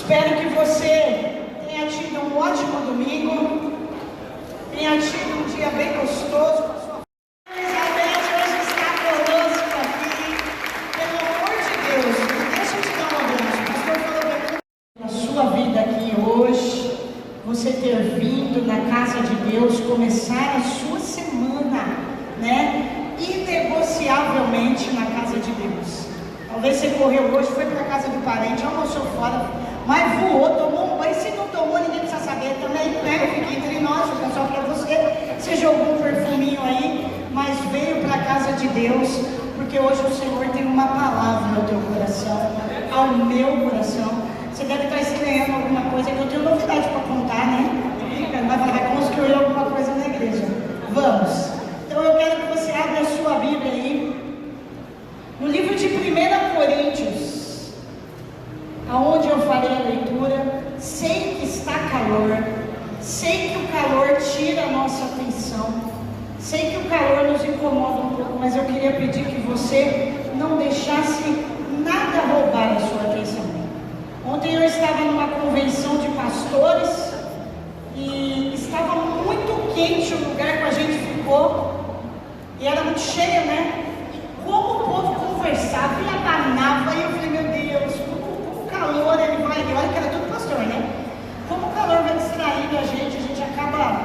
Espero que você tenha tido um ótimo domingo, tenha tido um dia bem gostoso com a sua família. Elizabeth hoje está conosco aqui. Pelo amor de Deus, não deixa eu te dar um abraço. O pastor falou para mim, na sua vida aqui hoje, você ter vindo na casa de Deus, começar a sua semana, né, inegociavelmente na casa de Deus. Talvez você correu hoje, foi para a casa do parente, almoçou fora, mas voou, tomou um banho. Se não tomou, ninguém precisa saber também, né? Fica entre nós, fica só para você jogou um perfuminho aí, mas veio para a casa de Deus, porque hoje o Senhor tem uma palavra no teu coração, ao meu coração. Você deve estar estranhando alguma coisa, que eu tenho novidade para contar, né? Vai construir alguma coisa na igreja. Vamos. Então eu quero que você abra a sua Bíblia aí, no livro de 1 Coríntios, aonde eu farei a leitura. Sei que está calor, sei que o calor tira a nossa atenção, sei que o calor nos incomoda um pouco, mas eu queria pedir que você não deixasse nada roubar a sua atenção. Ontem eu estava numa convenção de pastores e estava muito quente o lugar que a gente ficou, e era muito cheio, né? E como o povo conversava e abanava, e eu falei, meu Deus, como o calor ele vai, e olha que era tudo pastor, né? Como o calor vai distraindo a gente acaba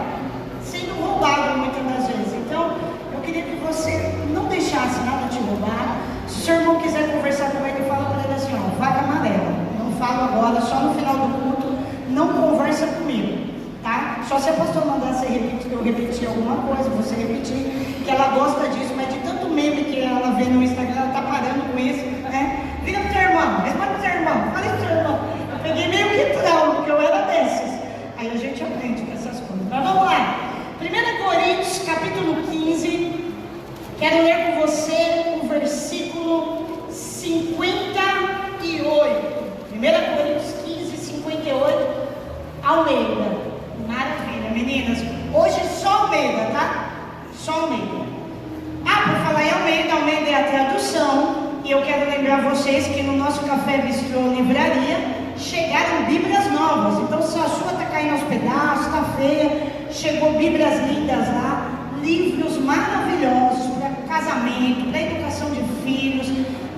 sendo roubado muitas das vezes. Então, eu queria que você não deixasse nada te roubar. Se o seu irmão quiser conversar com ele, fala para ele assim, ó, vaca amarela, não falo agora, só no final do culto, não conversa comigo, tá? Só se a pastora mandar você repetir, eu repetir alguma coisa, você repetir, que ela gosta disso, mas de tanto meme que ela vê no Instagram, ela tá parando com isso, né? Vira pro teu irmão, responde pro teu irmão, fala pro teu irmão. Eu peguei meio que trauma, porque eu era desses. Aí a gente aprende com essas coisas. Mas vamos lá. 1 Coríntios, capítulo 15. Quero ler com você o versículo 58. 1 Coríntios 15, 58. Almeida. Maravilha, meninas. Hoje só Almeida, tá? Só Almeida. Por falar em Almeida, Almeida é a tradução. E eu quero lembrar vocês que no nosso Café Bistrô Livraria chegaram Bíblias novas. Então, se a sua está caindo aos pedaços, está feia, chegou Bíblias lindas lá, livros maravilhosos para casamento, para educação de filhos.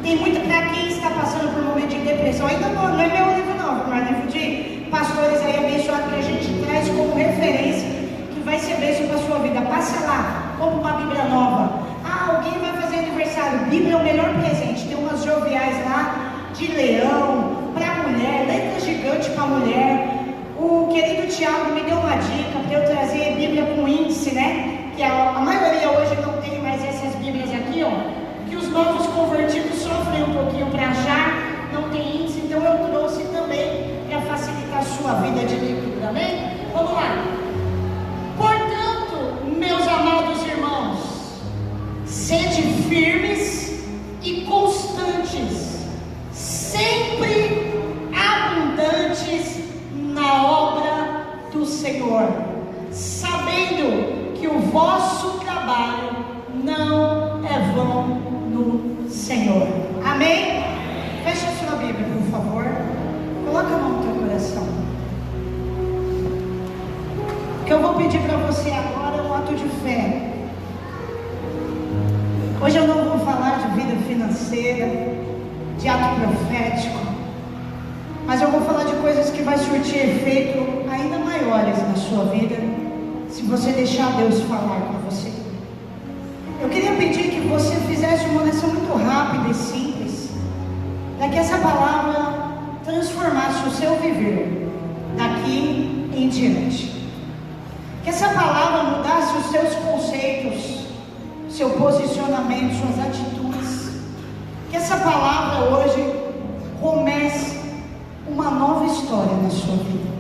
Tem muito para quem está passando por um momento de depressão. Ainda não é meu livro, não, mas é livro de pastores aí abençoados que a gente traz como referência, que vai ser bênção para a sua vida. Passa lá, compra uma Bíblia nova. Alguém vai fazer aniversário, Bíblia é o melhor presente. Tem umas joviais lá de leão para mulher, letra gigante para mulher. O querido Tiago me deu uma dica para eu trazer Bíblia com índice, né? Que a maioria hoje não tem mais essas Bíblias aqui, ó. Que os novos convertidos sofrem um pouquinho para achar, não tem índice, então eu trouxe também para facilitar a sua vida de leitura, amém? Vamos lá. Portanto, meus amados irmãos, sede firmes e constantes, sempre abundantes na obra do Senhor, sabendo que o vosso trabalho não é vão no Senhor. Amém? Feche a sua Bíblia, por favor. Coloca a mão no teu coração. O que eu vou pedir para você agora é um ato de fé. Hoje eu não vou falar de vida financeira, de ato profético, mas eu vou falar de coisas que vai surtir efeito ainda maiores na sua vida, se você deixar Deus falar com você. Eu queria pedir que você fizesse uma oração muito rápida e simples, para que essa palavra transformasse o seu viver daqui em diante. Que essa palavra mudasse os seus conceitos, seu posicionamento, suas atitudes. Que essa palavra hoje comece uma nova história na sua vida.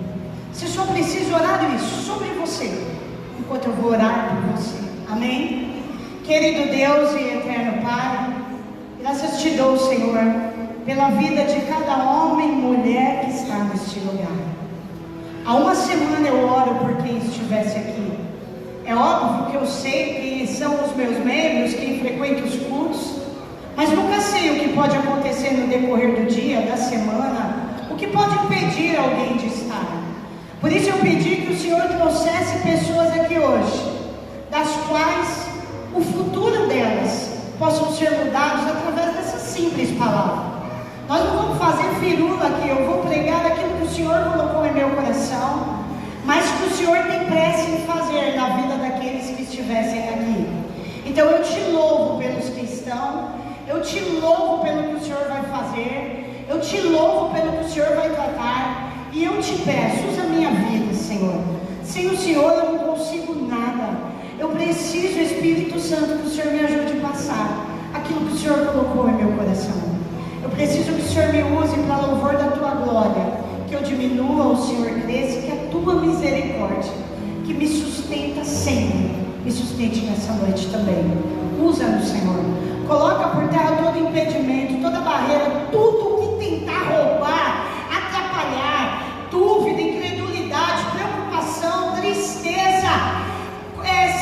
Você só precisa orar isso sobre você, enquanto eu vou orar por você. Amém? Querido Deus e eterno Pai, graças te dou, Senhor, pela vida de cada homem e mulher que está neste lugar. Há uma semana eu oro por quem estivesse aqui. É óbvio que eu sei que são os meus membros, quem frequenta os cultos, mas nunca sei o que pode acontecer no decorrer do dia, da semana, o que pode impedir alguém de estar. Por isso eu pedi que o Senhor trouxesse pessoas aqui hoje, das quais o futuro delas possam ser mudados através dessa simples palavra. Nós não vamos fazer firula aqui, eu vou pregar aquilo que o Senhor colocou em meu coração. mas que o Senhor tem pressa em fazer na vida daqueles que estivessem aqui. Então eu te louvo pelos que estão, eu te louvo pelo que o Senhor vai fazer, eu te louvo pelo que o Senhor vai tratar, e eu te peço, usa a minha vida, Senhor. Sem o Senhor eu não consigo nada. Eu preciso, Espírito Santo, que o Senhor me ajude a passar aquilo que o Senhor colocou em meu coração. Eu preciso que o Senhor me use para louvor da tua glória, que eu diminua, o Senhor cresça, que a tua misericórdia, que me sustenta sempre, me sustente nessa noite também. Usa-nos, Senhor. Coloca por terra todo impedimento, toda barreira, tudo que tentar roubar, atrapalhar, dúvida, incredulidade, preocupação, tristeza,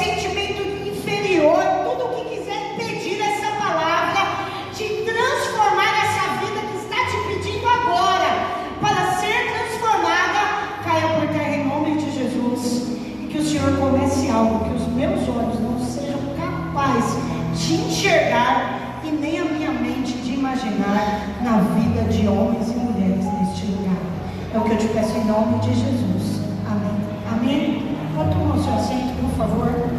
sentimento inferior, tudo o que quiser impedir essa palavra de transformar essa vida que está te pedindo agora para ser transformada, caia por terra em nome de Jesus, e que o Senhor comece algo que os meus olhos não sejam capazes de enxergar e nem a minha mente de imaginar na vida de homens e mulheres neste lugar. É o que eu te peço em nome de Jesus. Amém. Amém. Pode tomar o seu assento, por favor.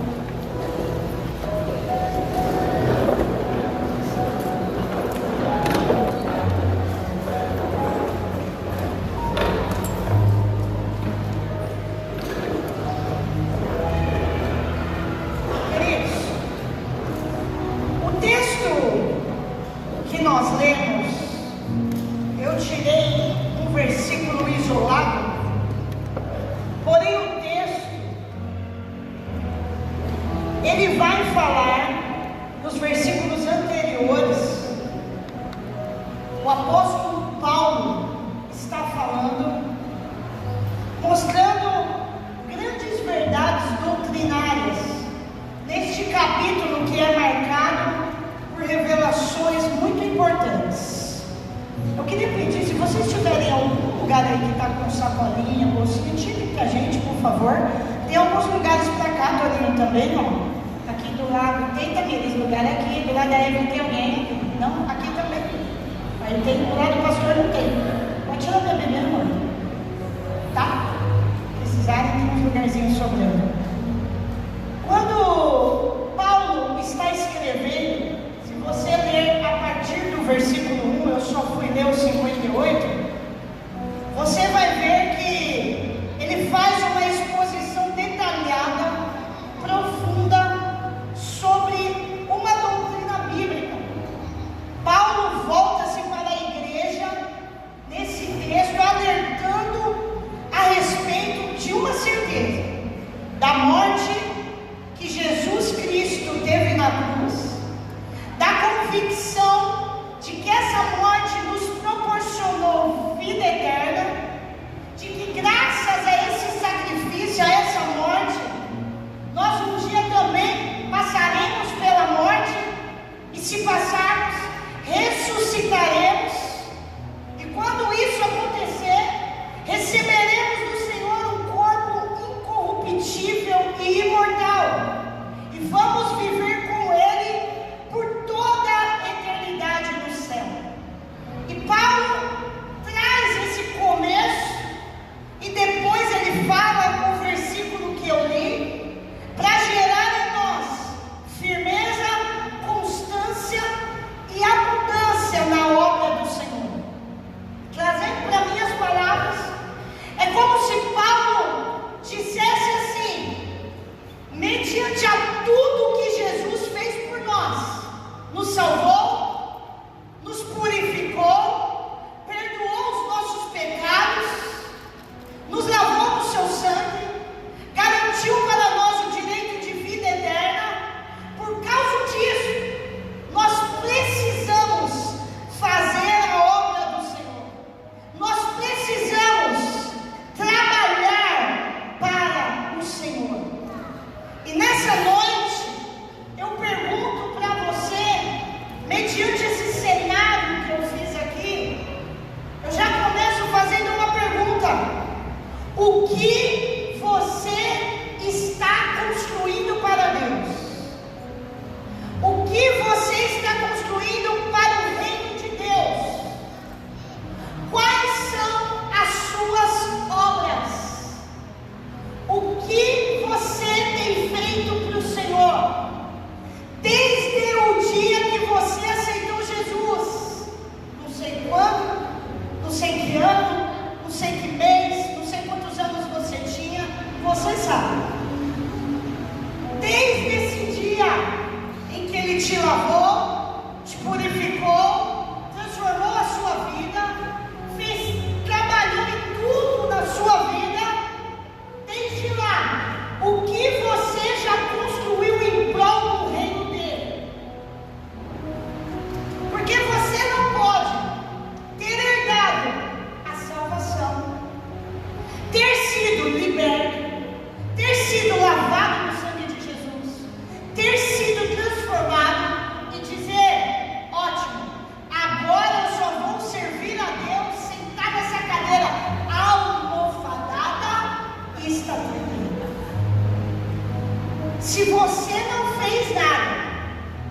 Se você não fez nada,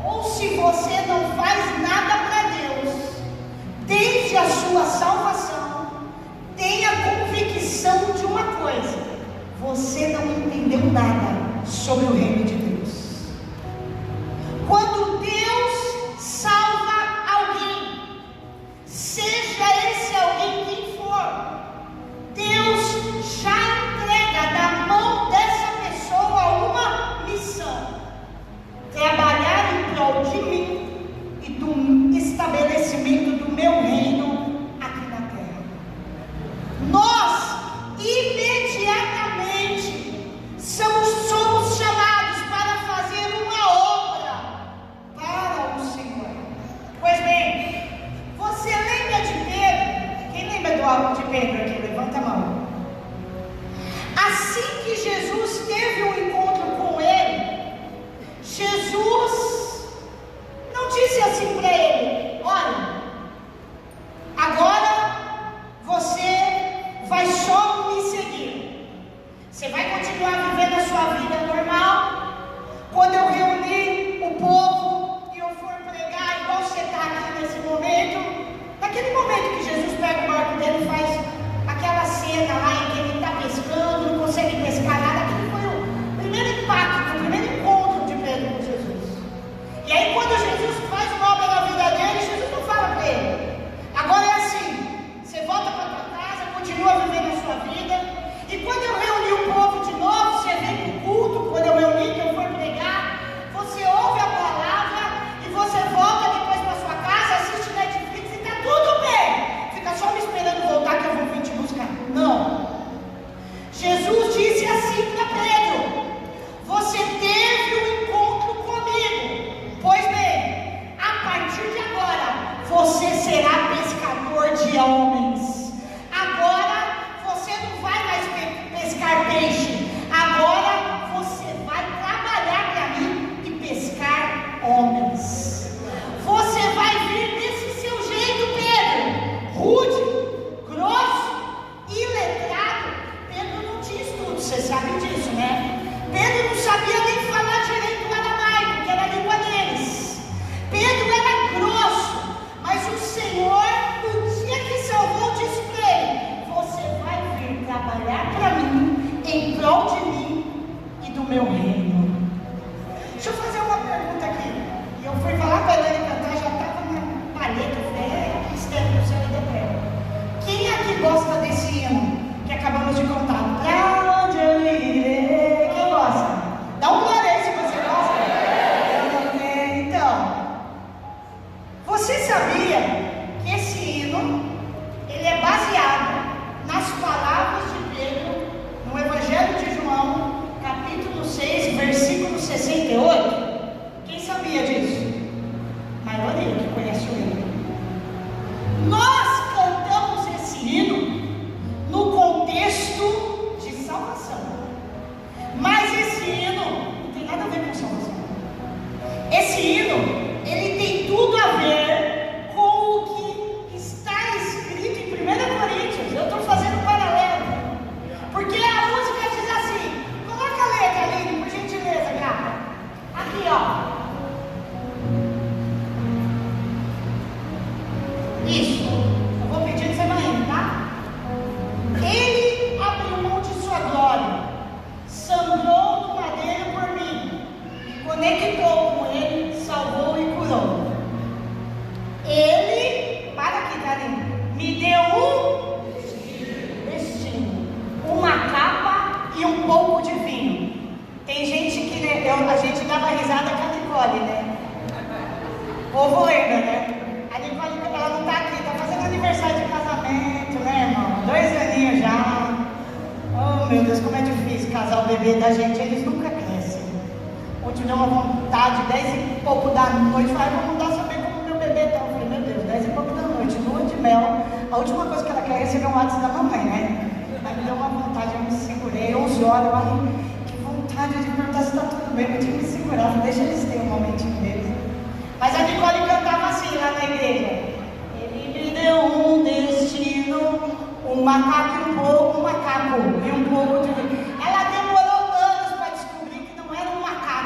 ou se você não faz nada para Deus, desde a sua salvação, tenha convicção de uma coisa: você não entendeu nada sobre o reino de Deus. Quando Deus salva alguém, seja esse alguém quem for, Deus já entrega na mão dessa pessoa uma missão: trabalhar em prol de mim e do estabelecimento do meu reino aqui na terra. Nós imediatamente somos chamados para fazer uma obra para o Senhor. Pois bem, você lembra de Pedro? Quem lembra do alvo de Pedro aqui? Levanta a mão. Assim que Jesus teve um encontro com ele, Jesus não disse assim para ele: olha, agora você vai só me seguir, você vai continuar vivendo a sua vida normal. Quando eu reunir o povo e eu for pregar, igual você está aqui nesse momento, naquele momento que Jesus pega o barco dele e faz aquela cena lá em que ele está pescando, não consegue pescar nada, aquele foi o primeiro impacto, o primeiro encontro de Pedro com Jesus. E aí quando Jesus faz uma obra na vida dele, Jesus não fala para ele: agora é assim, você volta para tua casa, continua vivendo a sua vida, e quando eu reunir o povo de novo, você vem para o culto, quando eu reunir, que eu for pregar, você ouve a palavra e você volta depois para sua casa, assiste Netflix e está tudo bem, fica só me esperando voltar que eu vou vir te buscar. Não. Jesus disse assim para Pedro: você teve um encontro comigo, pois bem, a partir de agora você será pescador de homens. Agora você não vai mais pescar peixe, agora você vai trabalhar para mim e pescar homens. Você vai vir desse seu jeito, Pedro, rude, grosso, iletrado. Pedro não tinha estudo, você sabe disso, né? Pedro não sabia nem falar direito o aramaico, que era a língua deles. Pedro era grosso, mas o Senhor, no dia que salvou, disse para ele: você vai vir trabalhar para mim, em prol de mim e do meu reino. Deixa eu fazer uma pergunta aqui. E eu fui falar para ele cantar, já estava na palheta. Eu falei: que esteve no céu e da terra. Quem aqui gosta desse hino que acabamos de contar? Pra onde eu irei? Quem gosta? Dá um glória aí se você gosta. Então, você sabia que esse hino ele é baseado nas palavras de Pedro no Evangelho de João, capítulo 6, versículo 68? Quem sabia disso? A maioria que conhece o hino. Nós cantamos esse hino no contexto de salvação, mas esse hino não tem nada a ver com salvação. Esse hino ele tem tudo a ver com o que está escrito em 1 Coríntios. Eu estou fazendo um paralelo, porque a música diz assim: coloca a letra ali, por gentileza, gata. Aqui, ó. Isso. Eu vou pedir que você vai indo, tá? Ele abriu mão de sua glória, sangrou no madeiro por mim, me conectou com ele, salvou e curou. Ele, para aqui, Karine, me deu um destino, uma capa e um pouco de vinho. Tem gente que, né, a gente dava risada com a Nicole, né? O povo lembra, né? A Nicole, ela não está aqui, está fazendo aniversário de casamento, né, irmão? 2 aninhos já. Oh, meu Deus, como é difícil casar o bebê da gente, eles nunca crescem. Ontem deu uma vontade, 10 e pouco da noite, falei: vou mandar saber como meu bebê está. Eu falei: meu Deus, 10 e pouco da noite, lua de mel. A última coisa que ela quer é receber um WhatsApp da mamãe, né? Aí me deu uma vontade, eu me segurei, 11 horas, eu falei: que vontade de perguntar se está tudo bem, eu tinha que me segurar, deixa eles terem um momentinho deles. Mas a Nicole cantava assim lá na igreja: ele me deu um destino, um macaco e um pouco de... Ela demorou anos para descobrir que não era um macaco.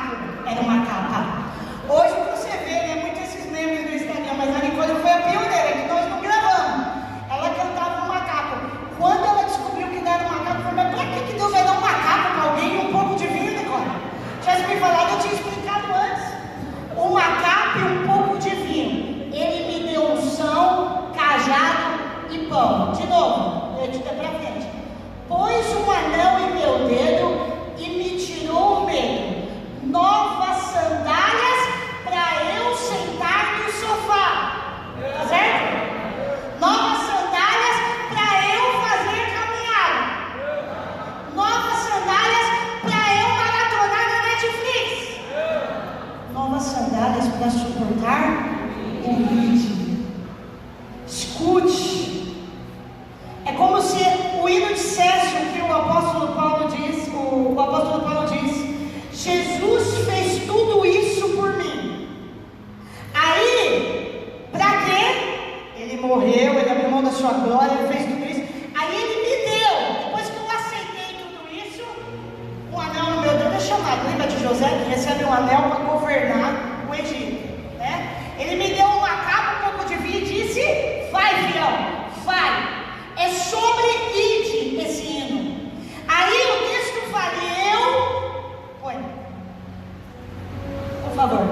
para suportar o ide. Escute. É como se o hino dissesse o que o apóstolo Paulo diz. O apóstolo Paulo diz: Jesus fez tudo isso por mim. Aí, para quê? Ele morreu, ele abriu mão da sua glória, ele fez tudo isso. Aí ele me deu. Depois que eu aceitei tudo isso, um anel no meu dedo é chamado. Lembra de José que recebe um anel para governar o Egito, né? Ele me deu uma capa, um pouco de vinho e disse: vai, fiel, vai. É sobre ide esse hino. Aí o texto fala: põe, por favor.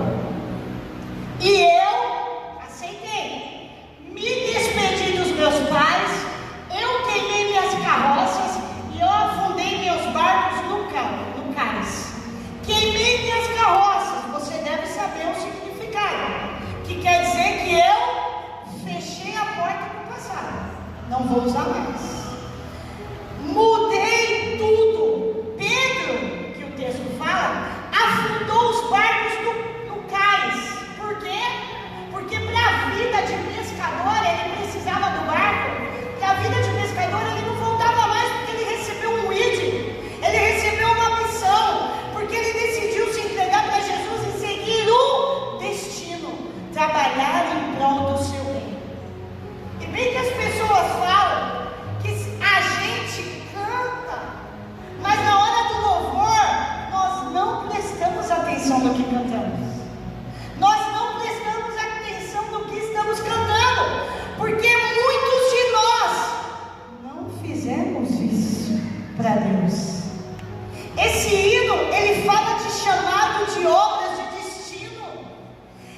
E eu aceitei, me despedi dos meus pais, eu queimei minhas carroças e eu afundei meus barcos no cais. Queimei minhas carroças, você deve saber o significado, que quer dizer que eu fechei a porta para o passado, não vou usar mais. Mudei tudo. Pedro, que o texto fala, afundou os barcos no cais. Por quê? Porque para a vida de pescador ele precisava do barco. Para a vida de pescador ele não voltava mais, porque ele recebeu um ide, ele recebeu uma missão, porque ele decidiu se entregar para Jesus e seguir o destino, trabalhar em prol do seu reino. E bem que as pessoas falam que a gente canta, mas na hora do louvor nós não prestamos atenção no que cantamos. Nós não prestamos atenção no que estamos cantando, porque muitos de nós não fizemos isso para Deus. Esse hino, ele fala de chamado, de obras, de destino.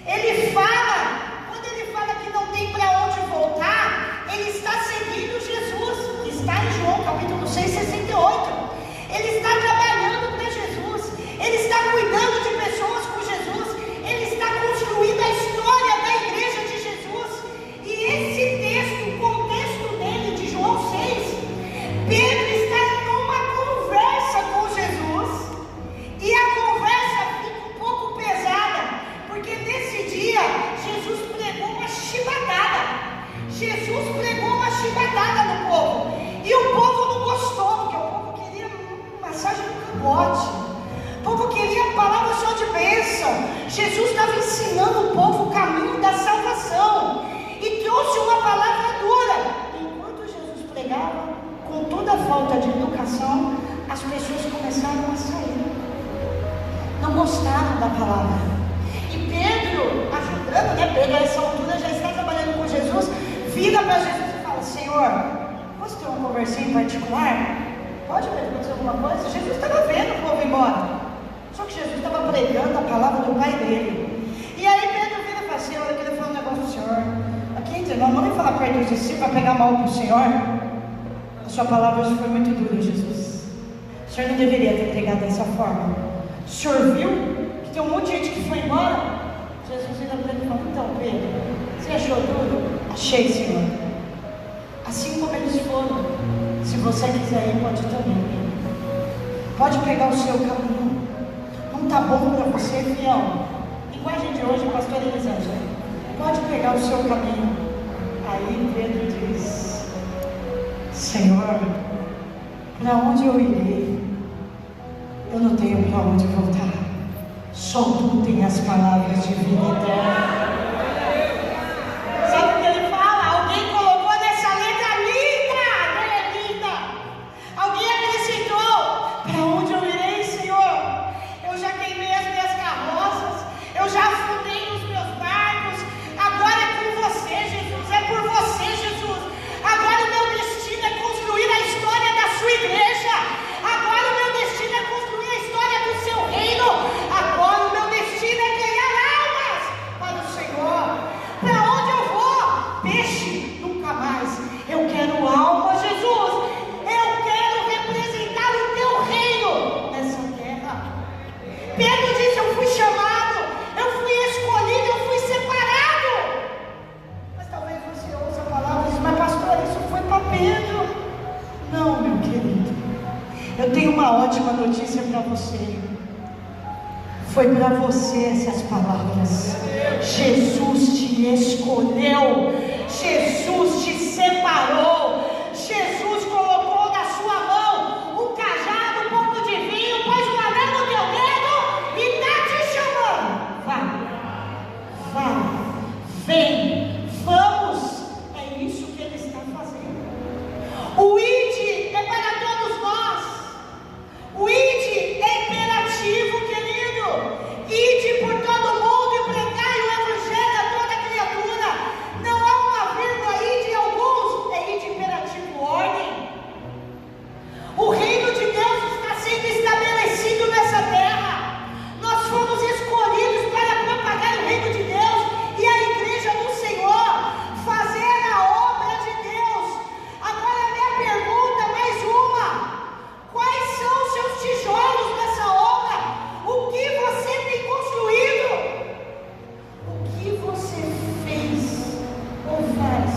Ele fala, quando ele fala que não tem para onde voltar, ele está seguindo Jesus, que está em João capítulo 6, 68. Ele está trabalhando para Jesus, ele está cuidando de pessoas com Jesus, ele está construindo a história da igreja de Jesus. E esse texto, o contexto dele, de João 6, Pedro está em uma conversa com Jesus, e a conversa fica um pouco pesada, porque nesse dia Jesus pregou uma chibatada. Jesus pregou uma chibatada no povo, e o povo não gostou, porque o povo queria massagem no cangote, o povo queria palavra só de bênção. Jesus estava ensinando o povo o caminho da salvação, e trouxe uma palavra dura. Enquanto Jesus pregava, com toda a falta de educação, as pessoas começaram a sair, não gostaram da palavra. E Pedro, ajudando, né? Pedro a essa altura já está trabalhando com Jesus, vira para Jesus e fala: Senhor, posso ter uma conversinha em particular? Pode, Pedro, acontecer alguma coisa? Jesus estava vendo o povo embora, só que Jesus estava pregando a palavra do Pai dele. E aí Pedro vira e fala: Senhor, eu queria falar um negócio do Senhor. Aqui entre nós, não vem falar perto dos discípulos para pegar mal para o Senhor. A sua palavra hoje foi muito dura, Jesus. O Senhor não deveria ter pregado dessa forma. O Senhor viu que tem um monte de gente que foi embora? Jesus ainda para ele e fala: então, Pedro, você achou tudo? Achei, Senhor. Assim como eles foram, se você quiser ir, pode também. Pode pegar o seu caminho. Não está bom para você, fiel? Linguagem de hoje, pastor Elisângela. Pode pegar o seu caminho. Aí Pedro diz: Senhor, para onde eu irei? Eu não tenho para onde voltar. Só tu tem as palavras de vida eterna. Sabe o que ele fala? Alguém colocou nessa letra linda, é linda. Alguém acrescentou: para onde eu irei, Senhor? Eu já queimei as minhas carroças, eu já afundei os meus barcos. Agora é com você, Jesus, é por você, Jesus. Agora o meu destino é construir a história da sua igreja. Agora o meu destino é construir a história do seu reino. Agora o meu destino é ganhar almas para o Senhor. Para onde eu vou? Peixe, nunca mais. Eu quero alma, Jesus. Eu quero representar o teu reino nessa terra. Pedro disse: eu fui chamado, eu fui escolhido, eu fui separado. Mas talvez você ouça a palavra e diz: mas pastor, isso foi para Pedro. Não, meu querido, eu tenho uma ótima notícia para você. Foi para você essas palavras. Jesus te escolheu, Jesus te separou, Jesus colocou na sua mão um cajado, um pouco de vinho, pôs um anel no teu dedo e está te chamando. Vai, vem, vamos. É isso que Ele está fazendo. O ID é para todos nós. O ID é imperativo, querido. Ide por todo mundo e pregai o Evangelho a toda criatura. Não há uma vírgula, ide em alguns, é ide imperativo, ordem. O reino de Deus está sendo estabelecido nessa terra. Nós fomos escolhidos para propagar o reino de Deus e a igreja do Senhor, fazer a obra de Deus. Agora a minha pergunta, mais uma: quais são os seus tijolos nessa obra? O que você tem construído? O que você fez ou faz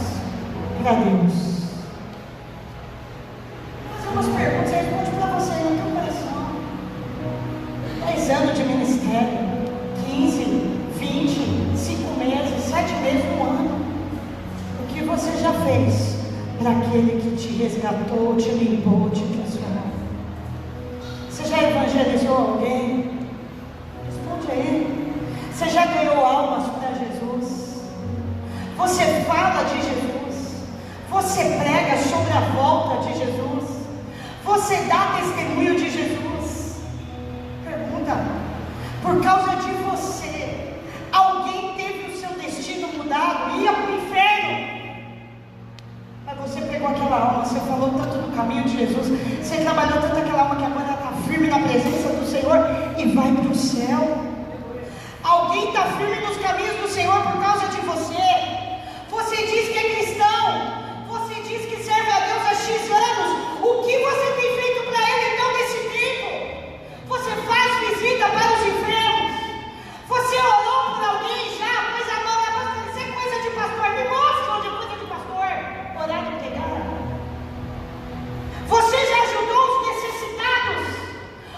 para Deus? Vou fazer umas perguntas, eu respondo para você no teu coração. 10 anos de ministério, 15, 20, 5 meses, 7 meses, 1 ano. O que você já fez para aquele que te resgatou, te limpou, te transformou? Você já evangelizou alguém? Responde aí. Você já ganhou almas para Jesus? Você fala de Jesus? Você prega sobre a volta de Jesus? Você dá testemunho de Jesus? Pergunta. Por causa de você, alguém teve o seu destino mudado, ia para o inferno. Mas você pegou aquela alma, você falou tanto no caminho de Jesus, você trabalhou tanto aquela alma que agora está firme na presença do Senhor e vai para o céu. Alguém está firme nos caminhos do Senhor por causa de você. Você diz que é cristão, você diz que serve a Deus há X anos. O que você tem feito para Ele então nesse tempo? Você faz visita para os enfermos? Você orou por alguém já? Pôs a mão na pastor, isso é coisa de pastor. Me mostra onde é coisa de pastor. Orar e pregar. Você já ajudou os necessitados?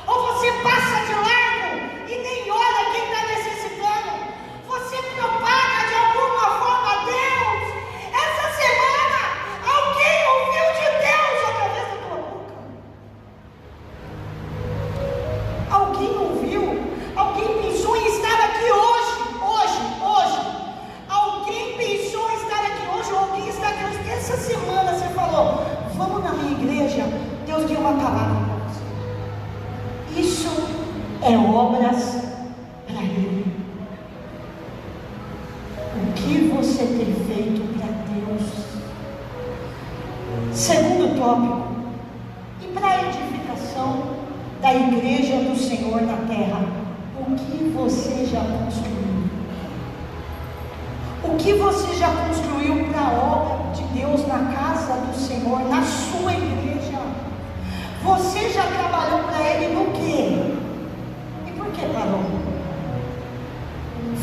Ou você passa de largo e nem olha quem está necessitando? Você propaga de alguma forma Deus? Essa semana alguém ouviu de Deus através da tua boca? Alguém ouviu? Alguém pensou em estar aqui hoje? Alguém pensou em estar aqui hoje? Ou alguém está aqui hoje? Porque essa semana você falou: vamos na minha igreja, Deus deu uma palavra para você. Isso é obras para Ele. O que você tem feito para Deus? Segundo tópico, e para a edificação da igreja do Senhor na terra, o que você já construiu? O que você já construiu para a obra de Deus na casa do Senhor, na sua igreja? Você já trabalhou para Ele no quê? E por que parou?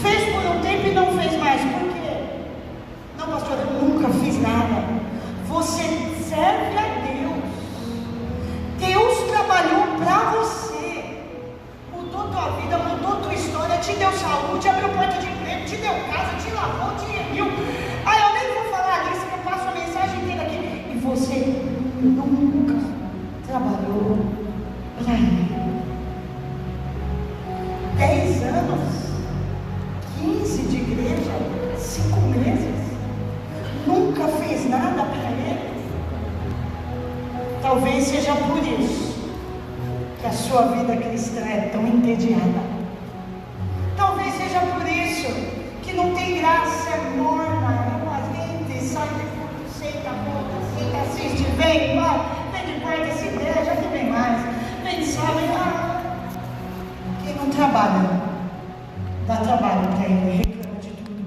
Fez por um tempo e não fez mais. Por quê? Não, pastor, eu nunca fiz nada. Você serve a Deus. Deus trabalhou para você. Mudou tua vida, mudou tua história, te deu saúde, abriu porta de emprego, te deu casa, te lavou, te remiu. Eu nem vou falar nisso, que eu passo a mensagem inteira aqui. E você nunca trabalhou para Ele. 10 anos, 15 de igreja, 5 meses, nunca fez nada para Ele. Talvez seja por isso que a sua vida cristã é tão entediada. Talvez seja por isso que não tem graça, é morna, é uma gente, sai de fundo, senta, volta, senta, assiste, vem, vai, vem de quarta essa igreja, que vem mais, vem de sábado, quem não trabalha, dá trabalho para Ele, reclama de tudo.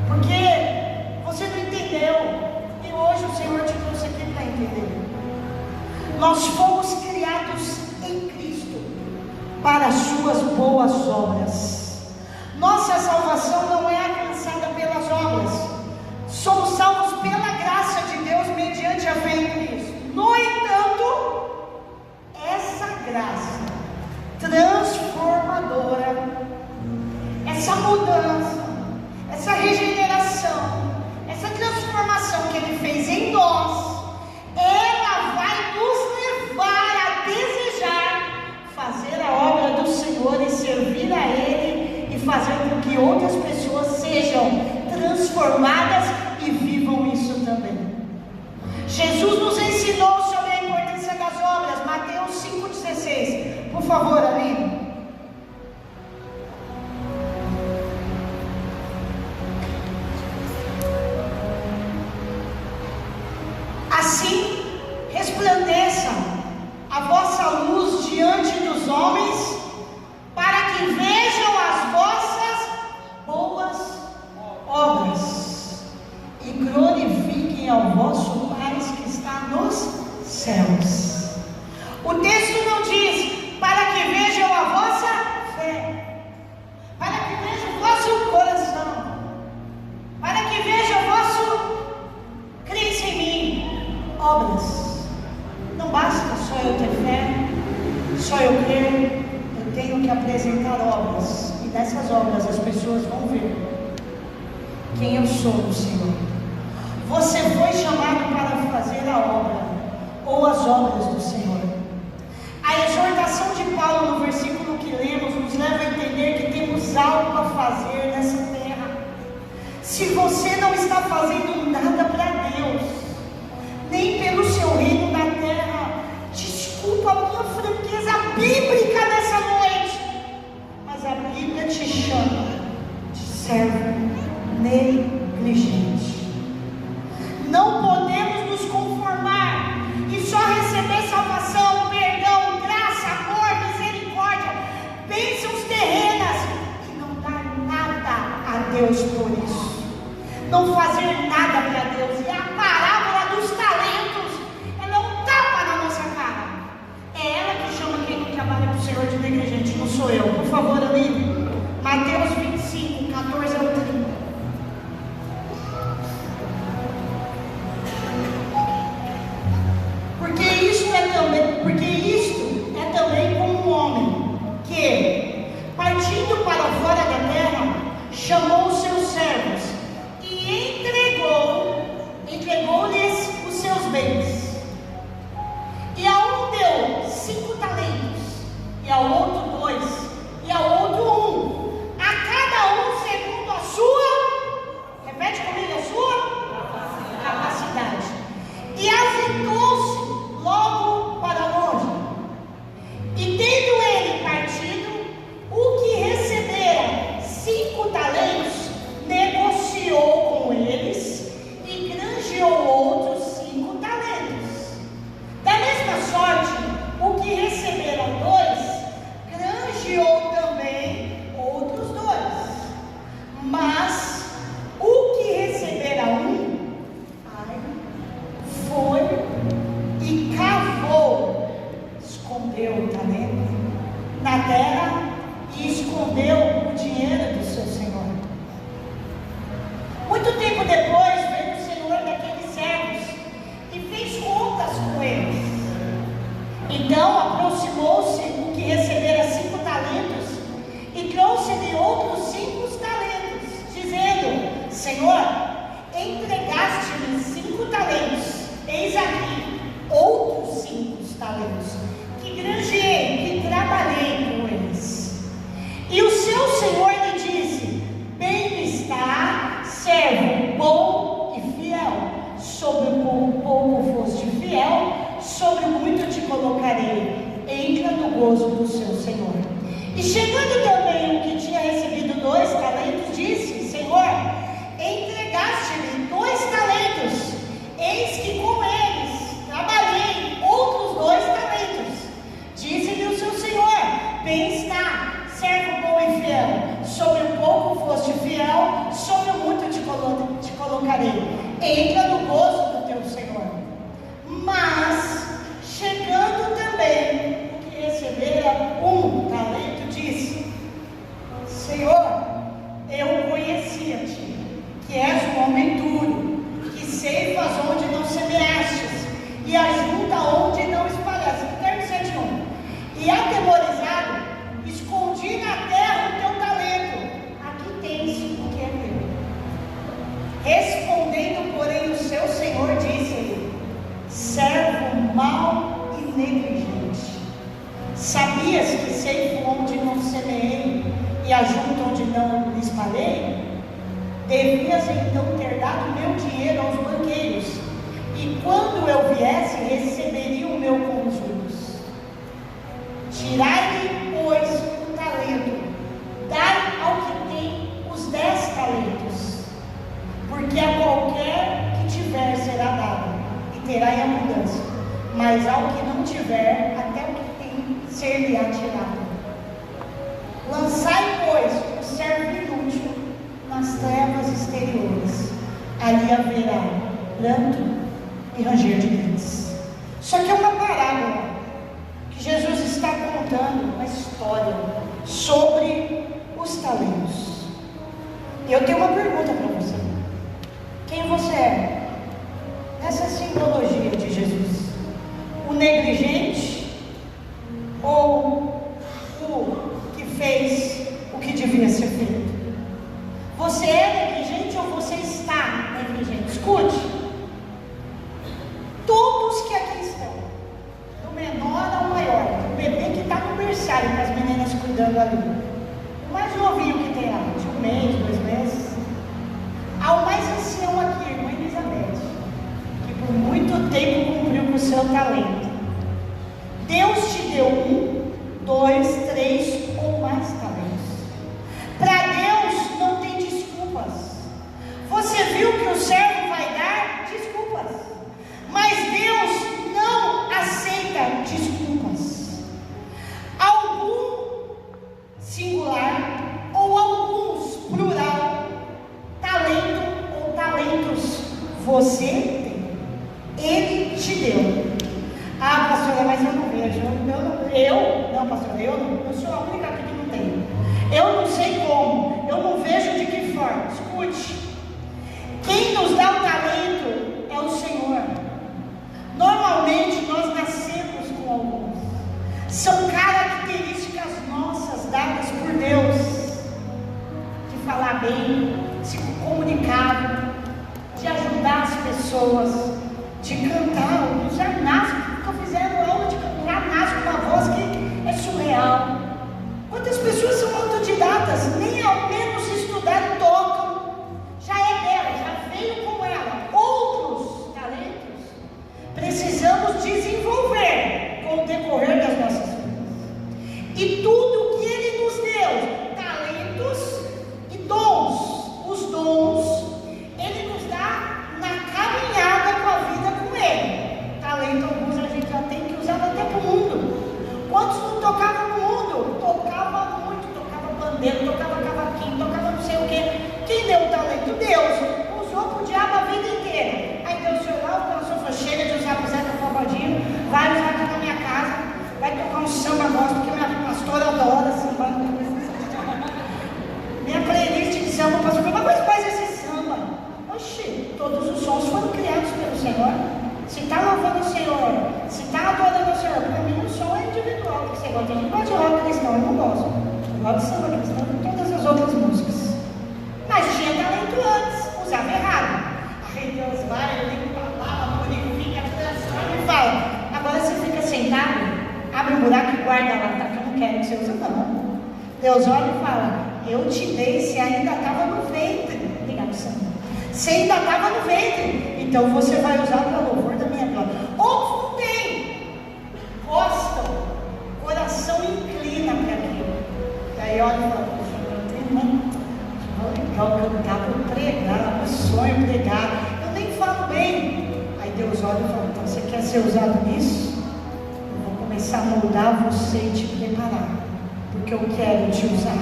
Porque você não entendeu, e hoje o Senhor te trouxe aqui para entender. Nós fomos criados em Cristo para as suas boas obras. Nossa salvação não é alcançada pelas obras. Somos salvos pela graça de Deus mediante a fé em Cristo. No entanto, essa graça transforma fazer com que outras pessoas sejam transformadas e vivam isso também. Jesus nos ensinou sobre a importância das obras. Mateus 5,16. Por favor, Aline. Assim resplandeça a vossa luz diante dos homens, para que vejam as vossas boas obras e glorifiquem ao vosso Pai que está nos céus. O texto não diz para que vejam a vossa fé, para que vejam o vosso coração, para que vejam o vosso crença em mim. Obras. Não basta só eu ter fé, só eu crer. Eu tenho que apresentar obras, e dessas obras as pessoas vão ver quem eu sou no Senhor. Você foi chamado para fazer a obra, ou as obras do Senhor. A exortação de Paulo no versículo que lemos nos leva a entender que temos algo a fazer nessa terra. Se você não está fazendo nada para Deus, nem pelo seu reino na terra, desculpa a minha franqueza bíblica nessa noite, mas a Bíblia te chama de servo negligente. Não podemos nos conformar e só receber salvação, perdão, graça, amor, misericórdia, bênçãos terrenas e não dar nada a Deus por isso. Não fazer nada para Deus. E a parábola dos talentos, ela é um tapa na nossa cara. É ela que chama quem não trabalha para o Senhor de negligente, não sou eu. Por favor, amigo. Mateus 25, 14 ao 30. Porque isto é também como um homem que, partindo para fora da terra, chamou os seus servos e entregou-lhes os seus bens. E a um deu 5 talentos, e ao outro 2, e ao outro 1, a cada um segundo a sua, repete comigo, a sua capacidade. E ausentou-se logo para longe. E tendo ele partido, o que recebera 5 talentos, negociou com eles e granjeou outros 5 talentos. Da mesma sorte, o que receberam 2, granjeou também outros 2. Mas o que recebera 1, foi e cavou, escondeu o talento na terra e escondeu o dinheiro do seu senhor. Muito tempo depois veio o senhor daqueles servos e fez contas com eles. Então aproximou-se o que recebera 5 talentos e trouxe-lhe outros 5 talentos, dizendo: Senhor, entregaste-me 5 talentos, eis aqui outros 5 talentos, que granjeei, que trabalhei com eles. E o seu senhor lhe disse: bem está, servo bom e fiel. Sobre o pouco foste fiel, sobre o muito te colocarei. Entra no gozo do seu senhor. E chegando também o que tinha recebido 2 talentos, disse: Senhor, entregaste-me 2 talentos, eis que com eles trabalhei outros 2 talentos. Disse-lhe o seu senhor: bem está, servo bom e fiel. Sobre o pouco foste fiel, sobre o muito te colocarei. Entra no gozo do teu senhor. Mas, chegando também o que recebera 1 talento, disse: Senhor, eu conhecia-te, que és um homem duro, que ceifas onde não semeastes, e ajunta onde não espalhaste. Verso 7:1. E atemorizado, escondi na terra o teu talento. Aqui tens o que é meu. Respondendo, porém, o seu senhor disse-lhe: servo mau e negligente, sabias que ceifo onde não semeei e ajunto onde não Devias então ter dado meu dinheiro aos banqueiros, e quando eu viesse, receberia o meu com os juros. Tirai-lhe, pois, o talento, dai ao que tem os 10 talentos, porque a qualquer que tiver será dado, e terá em abundância, mas ao que não tiver, até o que tem, ser-lhe-á tirado. Lançai, pois, o servo inútil nas trevas exteriores, ali haverá pranto e ranger de dentes. Só que é uma parábola que Jesus está contando uma história sobre os talentos. E eu tenho uma pergunta para você: quem você é nessa simbologia de Jesus? O negligente ou o que fez o que devia ser feito? Você é negligente ou você está negligente? Escute, todos que aqui estão, do menor ao maior, o bebê que está no berçário com as meninas cuidando ali, o mais novinho que tem lá, de 1 mês, 2 meses, ao mais ancião aqui, irmã Elizabeth, que por muito tempo cumpriu com o seu talento. Deus te deu 1, 2, 3 ou mais talentos. Para Deus não tem desculpas. Você viu que o servo vai dar desculpas, mas Deus não aceita desculpas. Algum singular ou alguns plural, talento ou talentos, você tem. Ele te deu. Ah, pastora, mas eu não vejo. Não, pastora, eu sou a única aqui que não tem. Eu não sei como, eu não vejo de que forma. Escute, quem nos dá o talento é o Senhor. Normalmente nós nascemos com alguns. São características nossas dadas por Deus, de falar bem, de se comunicar, de ajudar as pessoas, de cantar. Alguns já nascem, nunca fizeram aula de cantar, nascem com uma voz que é surreal. Quantas pessoas são autodidatas, nem ao menos estudaram, tocam, já é dela, já veio com ela. Outros talentos precisamos desenvolver com o decorrer das nossas vidas. E tudo que Ele nos deu, talentos e dons, os dons, Ele nos dá na caminhada com a vida com Ele. Talento, alguns a gente já tem que usar até para o mundo. Quantos não tocavam no mundo? Tocava muito, tocava bandeira, tocava cavaquinho, tocava não sei o quê. Quem deu o talento? Deus. Usou para o diabo a vida inteira. Aí Deus foi lá, o sofá chega de usar para o Zeca Pagodinho, vai usar aqui na minha casa, vai tocar um samba gospel, porque minha pastora adora samba. Minha playlist de samba, pastor, mas faz esse samba. Oxi, todos os sons foram criados pelo Senhor. Se está louvando o Senhor, se está adorando o Senhor, para mim o som é individual. Porque você gosta de rock cristão, eu não gosto. Eu gosto de samba cristão e todas as outras músicas. Mas tinha talento antes, usava errado. Aí Deus vai, limpa a lava, purifica, transforma e fala: agora você fica sentado, abre um buraco e guarda lá, tá? Que eu não quero que você use, não. Deus olha e fala: eu te dei, se ainda estava no ventre. Obrigado, Senhor. Você ainda estava no ventre, então você vai usar para louvor da minha glória. Outros não têm, gostam, coração inclina para aquilo. Daí olha e fala: poxa, eu tenho legal cantar, vou pregar, meu sonho pregar, eu nem falo bem. Aí Deus olha e fala: então você quer ser usado nisso? Eu vou começar a moldar você e te preparar, porque eu quero te usar.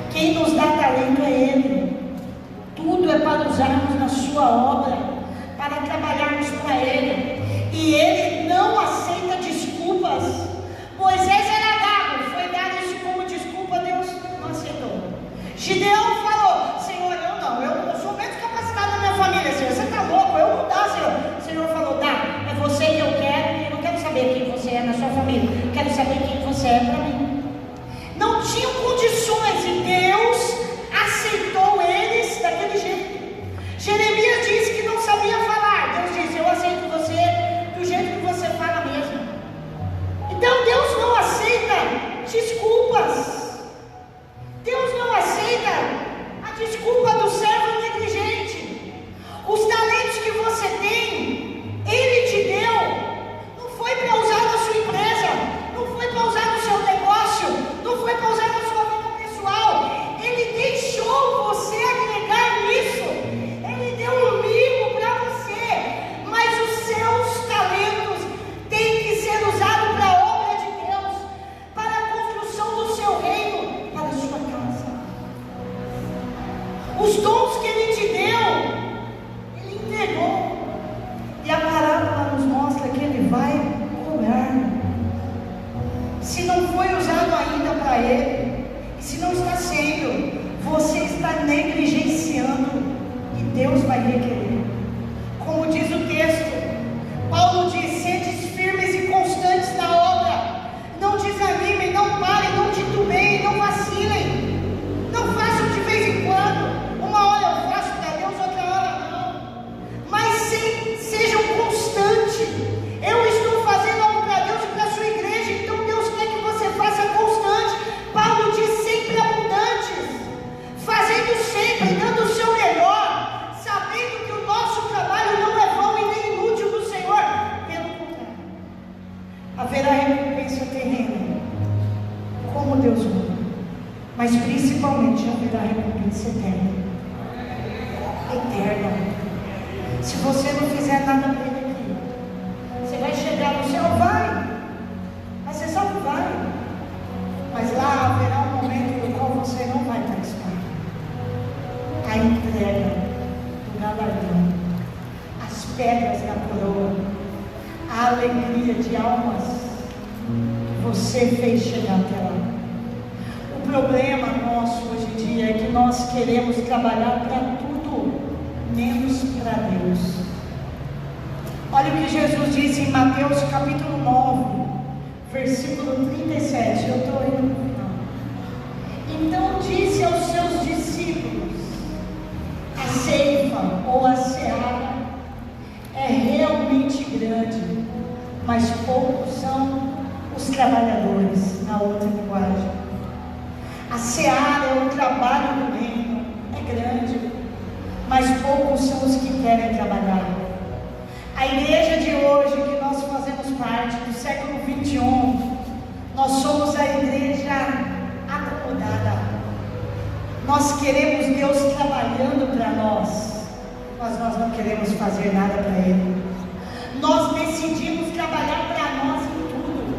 Quem nos dá talento é Ele. Tudo é para usarmos na sua obra, para trabalharmos para Ele. E Ele não aceita desculpas. Moisés era gago, foi dado isso como desculpa, Deus não aceitou. Gideão falou: Senhor, eu sou menos capacitado na minha família, Senhor, você está louco, eu não dá, Senhor. O Senhor falou: dá, é você que eu quero, e eu não quero saber quem você é na sua família, quero saber quem você é para mim. Não tinham condições e Deus aceitou eles daquele jeito. Jeremias disse que não sabia falar. Deus disse: eu aceito você do jeito que você fala mesmo. Então Deus não aceita desculpas. Deus não aceita a desculpa do servo Deus vai requerer. Como diz o texto, Paulo diz: sedes firmes e constantes na obra, não desanimem, não parem, não titubeiem, não vacilem, não façam de vez em quando, uma hora eu faço para Deus, outra hora não, mas sejam constantes. Eu estou fazendo algo para Deus e para a sua igreja, então Deus quer que você faça constante. Paulo diz: sempre abundantes, fazendo sempre, dando o seu melhor, sabendo que o nosso trabalho não é vão e nem inútil do Senhor. Pelo contrário, haverá recompensa terrena, como Deus manda, mas principalmente haverá recompensa eterna. Se você não fizer nada para Ele aqui, você vai chegar no céu? Vai, mas você só não vai. Mas lá haverá um momento no qual você não vai participar. A entrega do galardão, as pedras da coroa, a alegria de almas que você fez chegar até lá. O problema nosso hoje em dia é que nós queremos trabalhar para tudo, menos para Deus. Olha o que Jesus disse em Mateus capítulo 9, versículo 37. Eu estou indo no final. Então disse aos seus discípulos: a ceifa ou a seara é realmente grande, mas poucos são os trabalhadores. Na outra linguagem, a seara é o trabalho do reino, é grande, mas poucos são os que querem trabalhar. A igreja de hoje, que nós fazemos parte do século 21, nós somos a igreja acomodada. Nós queremos Deus trabalhando para nós, mas nós não queremos fazer nada para Ele. Nós decidimos trabalhar para nós em tudo.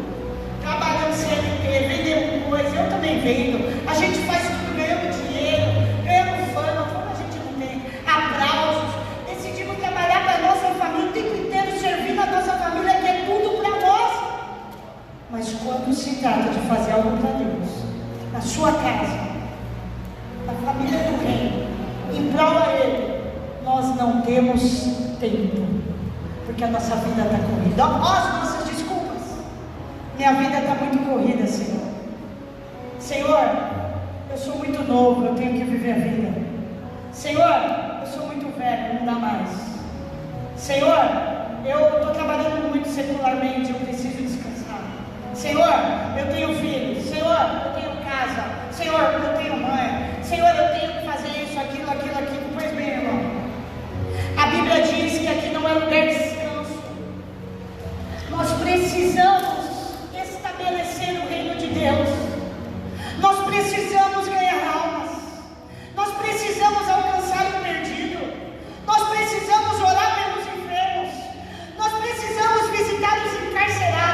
Trabalhamos CLT, vendemos coisas, eu também vendo. A gente faz tudo, ganhamos dinheiro, ganhamos fama, como a gente não tem aplausos. Decidimos trabalhar para a nossa família o tempo inteiro, servindo a nossa família, que é tudo para nós. Mas quando se trata de fazer algo para Deus, na sua casa, na família do reino, em prol a Ele, nós não temos tempo, porque a nossa vida está corrida. Ó, as nossas desculpas: minha vida está muito corrida, Senhor. Senhor, eu sou muito novo, eu tenho que viver a vida. Senhor, eu sou muito velho, não dá mais. Senhor, eu estou trabalhando muito secularmente, eu preciso descansar. Senhor, eu tenho filhos. Senhor, eu tenho casa. Senhor, eu tenho mãe. Senhor, eu tenho que fazer isso, aquilo. Pois bem, irmão, a Bíblia diz que aqui não é lugar de descanso. Nós precisamos estabelecer o reino de Deus. Nós precisamos ganhar almas. Nós precisamos alcançar o perdido. Nós precisamos orar pelos enfermos. Nós precisamos visitar os encarcerados.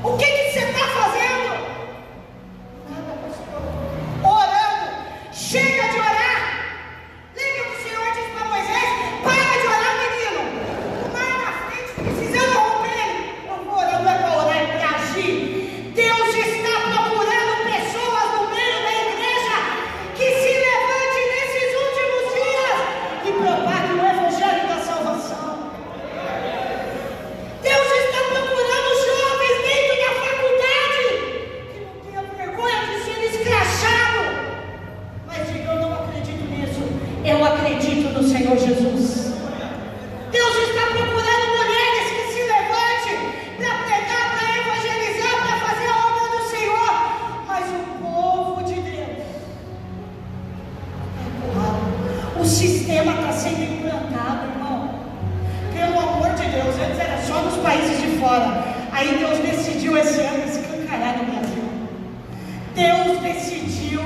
O que você está fazendo? Nada, pastor. Orando. Chega de orar. Lembra que o Senhor disse para Moisés: para de orar, menino. O mar na frente, precisando romper. Eu vou orar, não é para orar, é para agir. Deus está procurando pessoas no meio da igreja que se levante nesses últimos dias e propague o evangelho da salvação. Deus está procurando jovens dentro da faculdade que não tenham vergonha de ser escrachado, mas digam: eu não acredito nisso, eu acredito no Senhor Jesus. Deus está procurando mulheres que se levantem para pregar, para evangelizar, para fazer a obra do Senhor, mas o povo de Deus, o sistema está sendo implantado, irmão. Pelo amor de Deus, antes era só nos países de fora. Aí Deus decidiu esse ano escancarar no Brasil. Deus decidiu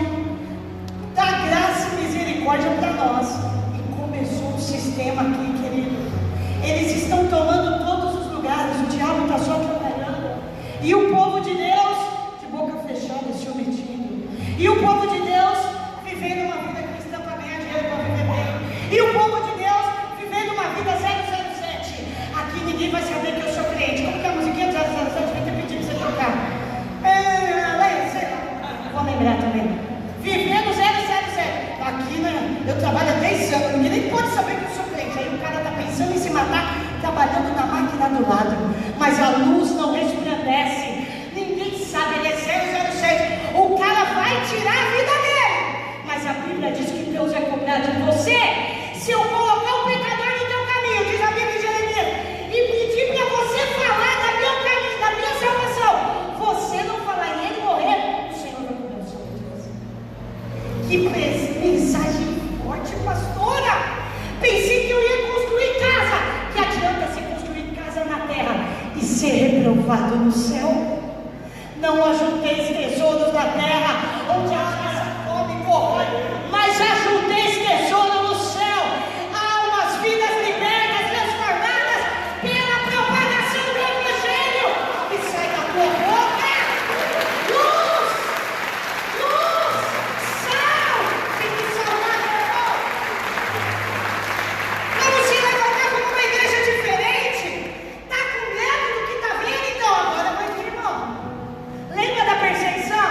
dar graça e misericórdia para nós. E começou um sistema aqui, querido. Eles estão tomando todos os lugares. O diabo está só trabalhando. E o povo de Deus, de boca fechada, se omitindo. E o povo de Deus vivendo uma vida cristã para ganhar dinheiro, para viver bem. E o povo de Deus vivendo uma vida 007. Aqui ninguém vai saber que eu sou crente. Como que é a musiquinha do 007? Vai ter pedido para você tocar. Vou lembrar também. Vivendo 007. Aqui, né? Eu trabalho há 10 anos. Ninguém nem pode saber que eu sou crente. Aí o cara está pensando em se matar, trabalhando na máquina do lado. Mas a luz não resplandece. Ninguém sabe, ele é 007. O cara vai tirar a vida dele. Mas a Bíblia diz que Deus vai cobrar de você. Se eu colocar o pecador no teu caminho, diz a Bíblia de Jeremias, e pedir para você falar do meu caminho, da minha salvação, você não falar e ele morrer, o Senhor vai cobrar o seu de você. Que mensagem forte, pastora! Pensei que eu ia construir casa. Que adianta se construir casa na terra e ser reprovado no céu? Não ajunteis tesouros na terra, onde a raça come e corrói, mas ajunteis tesouro no céu. Almas, vidas libertas, transformadas pela propagação do Evangelho. Que sai da tua boca luz, sal. Tem que salvar, irmão. Vamos se levantar como uma igreja diferente. Está com medo do que está vendo? Então agora vai vir, irmão. Lembra da perseguição?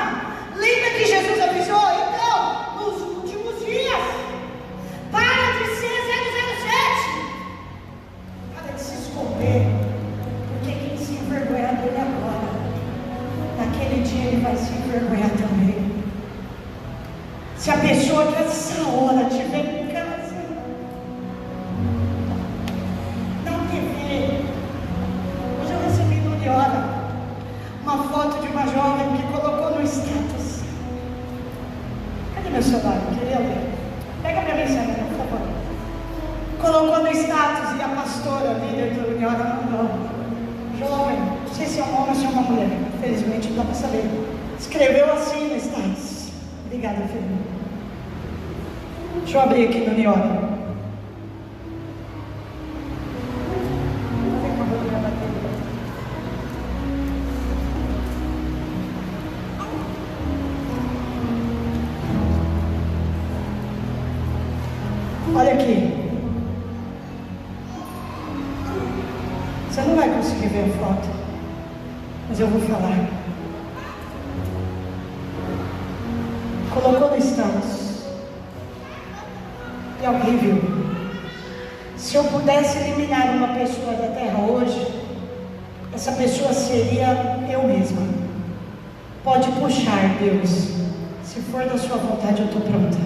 Lembra que Jesus avisou? Então, nos últimos dias, para de ser 007. Para de se esconder. Porque quem se envergonhar dele agora, naquele dia ele vai se envergonhar também. Se a pessoa que essa hora estiver em casa, na TV, hoje eu recebi no Uniora uma foto de uma jovem que colocou no status. Cadê meu celular? Eu queria ler. Pega minha mensagem, por favor. Colocou no status e a pastora, líder do Uniora, mandou: jovem, não sei se é um homem ou se é uma mulher, infelizmente não dá para saber. Escreveu assim no status: obrigada, filho. Deixa eu abrir aqui no Uniora. Olha aqui. Você não vai conseguir ver a foto, mas eu vou falar. Colocou no status. É horrível. Se eu pudesse eliminar uma pessoa da terra hoje, essa pessoa seria eu mesma. Pode puxar, Deus. Se for da sua vontade, eu estou pronta.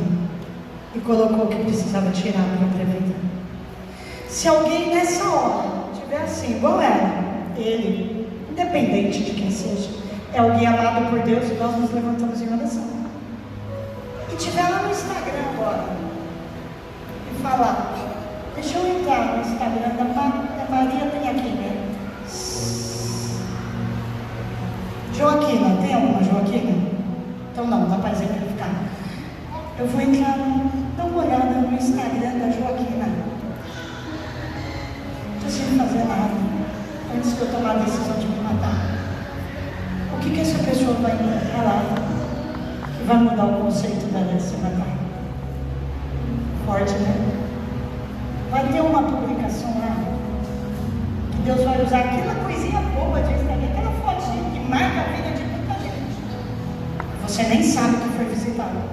E colocou o que precisava tirar a própria vida. Se alguém nessa hora estiver assim, igual ela, ele, independente de quem seja, é alguém amado por Deus e nós nos levantamos em oração. E estiver lá no Instagram agora e falar: deixa eu entrar no Instagram da Maria, tem aqui, né? Joaquina, tem alguma Joaquina? Então não, dá para exemplificar. Eu vou entrar, dá uma olhada no Instagram da Joaquina. Não estou sem fazer nada, antes de eu tomar a decisão de me matar. que essa pessoa vai falar que vai mudar o conceito dela de se matar? Forte, né? Vai ter uma publicação lá que Deus vai usar aquela coisinha boba de Instagram, aquela fotinha que marca a vida de muita gente. Você nem sabe que foi visitado.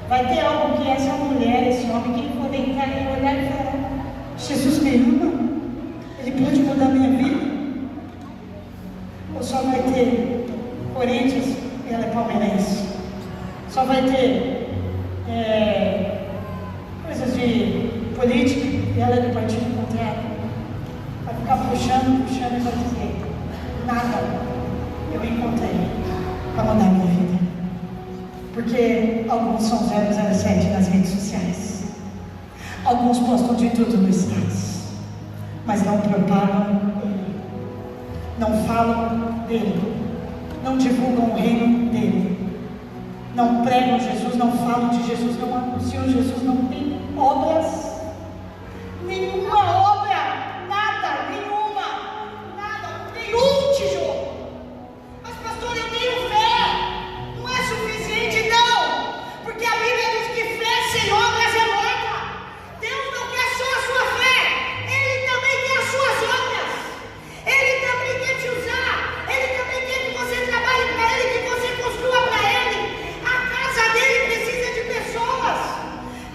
Vai ter algo que essa mulher, esse homem, que ele poder entrar e olhar e falar: Jesus me ama, Ele pode mudar minha vida. Ou só vai ter Corinthians e ela é palmeirense. Só vai ter coisas de política e ela é do partido contrário. Vai ficar puxando e vai dizer: nada eu encontrei para mudar minha vida. Porque alguns são 007 nas redes sociais. Alguns postam de tudo no status, mas não propagam Ele, não falam dele, não divulgam o reino dele, não pregam Jesus, não falam de Jesus, não anunciam Jesus, não tem obras, nenhuma obra, nada, nenhum tijolo. Mas pastor, eu tenho fé, não é suficiente não, porque a Bíblia diz que fé sem obras é morta. Deus não quer só a sua fé, Ele também quer as suas obras. Ele também quer te usar, Ele também quer que você trabalhe para Ele, que você construa para Ele. A casa dele precisa de pessoas.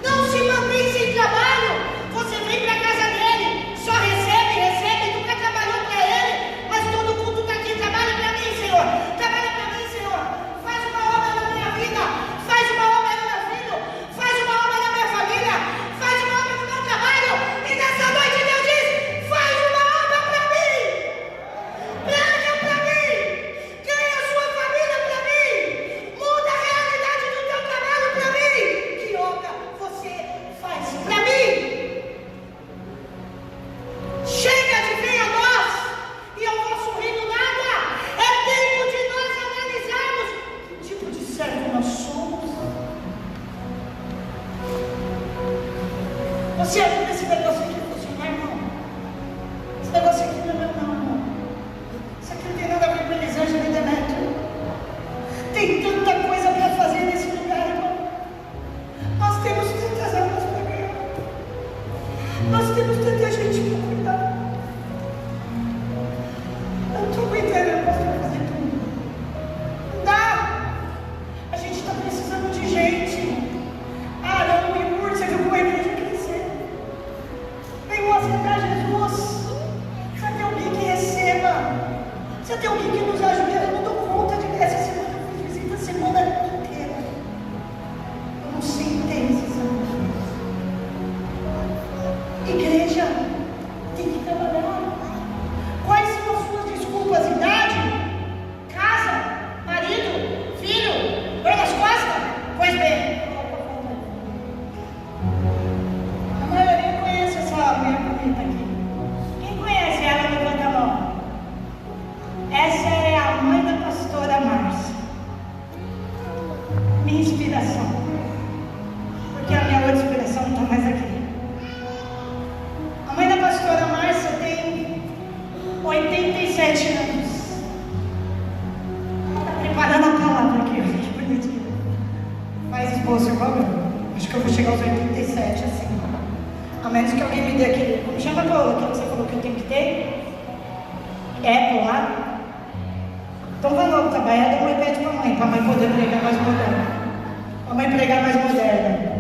Não se mantém sem trabalho. Você vem para a casa dele, só recebe, nunca trabalhou para Ele, mas todo mundo está aqui: trabalha para mim, Senhor, trabalha para mim, Senhor. Faz uma obra na minha vida, faz uma obra no meu filho, faz uma obra na minha família, faz uma obra no meu trabalho. E nessa noite Deus diz: faz uma obra para mim, prega para mim, ganha a sua família para mim, muda a realidade do teu trabalho para mim. Que obra você faz para mim? Chega de vir a nós e ao nosso reino nada. É tempo de nós analisarmos que tipo de servo nós somos. Você ajuda esse negócio aqui a funcionar, irmão? Esse negócio aqui não é meu, não, irmão. Isso aqui não tem nada a ver com Elisângela e Demétrio. Tem tanta coisa para fazer nesse lugar, irmão. Nós temos tantas almas para ganhar. Nós temos tanta gente para cuidar. Eu não estou aguentando, eu posso fazer tudo. Não dá. A gente está precisando de gente. Arão e Ur, você viu como a igreja crescer? Vem mostrar Jesus. Precisa ter alguém que receba. Precisa ter alguém que nos ajude. Eu não dou conta de essa semana. Eu fiz visita a semana inteira. Eu não sentei essa semana. Igreja tem que trabalhar. Quais são as suas desculpas? Idade? Casa? Marido? Filho? Dor nas costas? Pois bem, a maioria conhece essa mulher bonita aqui. Quem conhece ela, levanta a mão. Essa é a mãe da pastora Márcia, minha inspiração, porque a minha outra inspiração não está mais aqui. A mãe da pastora Márcia tem 87 anos. Ela está preparando a palavra aqui, olha que bonitinho. Faz esboço igual eu. Acho que eu vou chegar aos 87 assim. A menos que alguém me dê aquele. Como chama, Paula? Aquilo que você falou que eu tenho que ter? Apple lá? Então vai logo trabalhar, dá um iPad para a mãe poder pregar mais moderna. A mãe pregar mais moderna.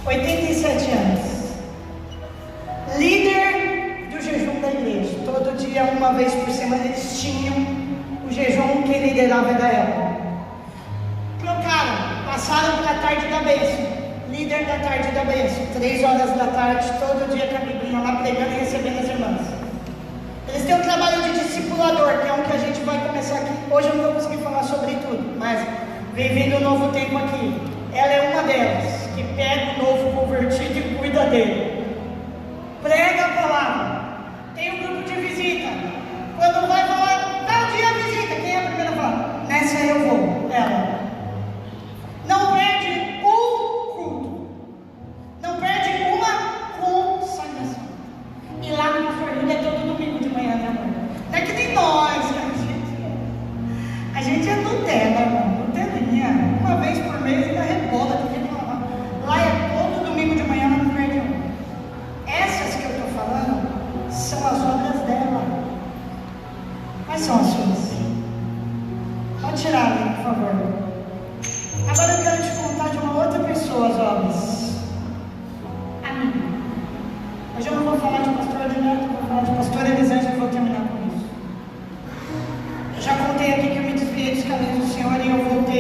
87 anos. Líder do jejum da igreja. Todo dia, uma vez por semana, eles tinham o jejum. Quem liderava era ela. Trocaram, passaram para a tarde da bênção. Líder da tarde da bênção. 3 horas da tarde, todo dia com a Biblinha lá pregando e recebendo as irmãs. Eles têm um trabalho de discipulador, que é um que a gente vai começar aqui. Hoje eu não vou conseguir falar sobre tudo, mas vivendo um novo tempo aqui. Ela é uma delas, que pega o novo convertido e cuida dele. Prega a palavra. Tem um grupo de visita. Quando vai falar, tal dia a visita, quem é a primeira a falar? Nessa eu vou. Ela. Não perde um culto. Não perde uma consagração. E lá no Pastor Lula é todo domingo de manhã, né, amor? Não é que nem nós, né, gente?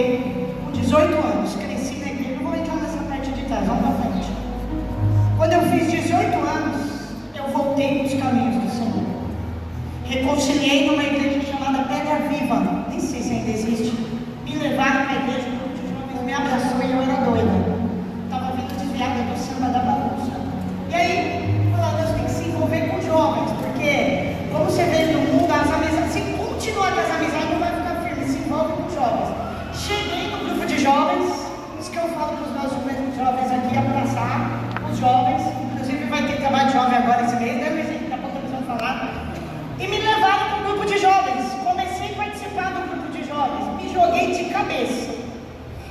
voltei com 18 anos, cresci na igreja, não vou entrar nessa parte de trás, vamos para frente. Quando eu fiz 18 anos, eu voltei para os caminhos do Senhor. Reconciliei numa igreja chamada Pedra Viva, nem sei se ainda existe. Me levaram para a igreja, um grupo de jovens me abraçou e eu era doida. Estava vindo desviada do samba da bagunça. E aí, falaram, Deus tem que se envolver com jovens, porque como você vê no mundo, as amizades, se continuar com as amizades, não vai ficar firme, se envolve com jovens. Cheguei no grupo de jovens, isso que eu falo para os meus jovens aqui, abraçar os jovens, inclusive vai ter trabalho de jovem agora esse mês, né, mas daqui a pouco eles vão falar. E me levaram para o grupo de jovens, comecei a participar do grupo de jovens, me joguei de cabeça.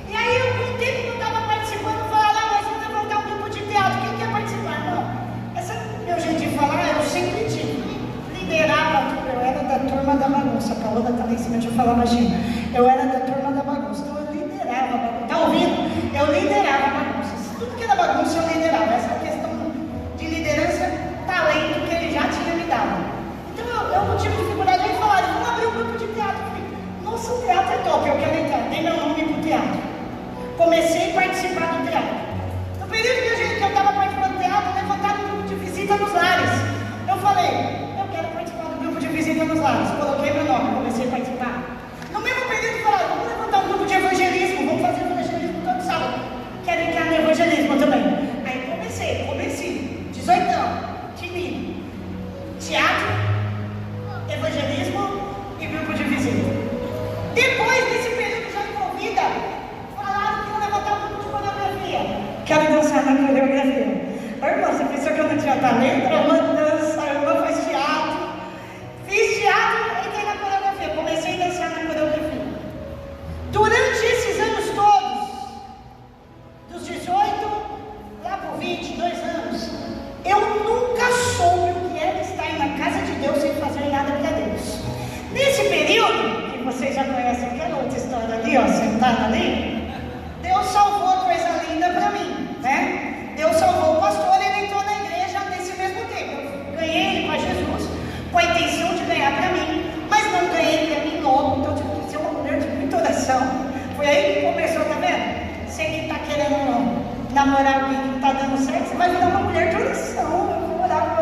E aí, algum tempo que eu estava participando, falaram, nós vamos levantar um grupo de teatro, quem quer participar? Não, esse é o meu jeito de falar, eu sempre tive. Liderava, eu era da turma da bagunça, a Paola está lá em cima, deixa eu falar baixinho. Eu era da turma da bagunça, então eu liderava a bagunça. Está ouvindo? Eu liderava a bagunça. Tudo que era bagunça eu liderava. Essa questão de liderança, talento que ele já tinha me dado. Então eu não tive dificuldade de falar, vamos abrir um grupo de teatro. Eu falei, nossa, o teatro é top, eu quero entrar, dei meu nome para o teatro. Comecei a participar do teatro. No período que eu estava participando do teatro, levantaram um grupo de visita nos lares. Eu falei, eu quero participar do grupo de visita nos lares. Coloquei meu nome, comecei a participar. No mesmo período, falaram, vamos levantar um grupo de evangelismo, vamos fazer evangelismo todo sábado. Quero entrar no evangelismo também. Aí comecei, 18 anos, tímido, teatro, evangelismo e grupo de visita. Depois desse período já envolvida, falaram que iam levantar um grupo de coreografia. Quero dançar na coreografia. Irmão, você pensou que eu não tinha talento? Uma dança, eu fiz teatro. Fiz teatro, entrei na coreografia. Comecei a dançar na coreografia. Durante esses anos todos, dos 18 lá por 22 anos, eu nunca soube o que era estar na casa de Deus sem fazer nada para Deus. Nesse período, que vocês já conhecem aquela outra história ali, ó, sentada ali, Deus salvou coisa linda para mim, né? Deus salvou o pastor, ele entrou na igreja nesse mesmo tempo. Eu ganhei ele para Jesus, com a intenção de ganhar para mim, mas não ganhei para mim logo, então tive que ser uma mulher de muita oração. Foi aí que começou, tá vendo? Você que está querendo namorar alguém que não está dando certo, você vai virar uma mulher de oração. Eu vou orar,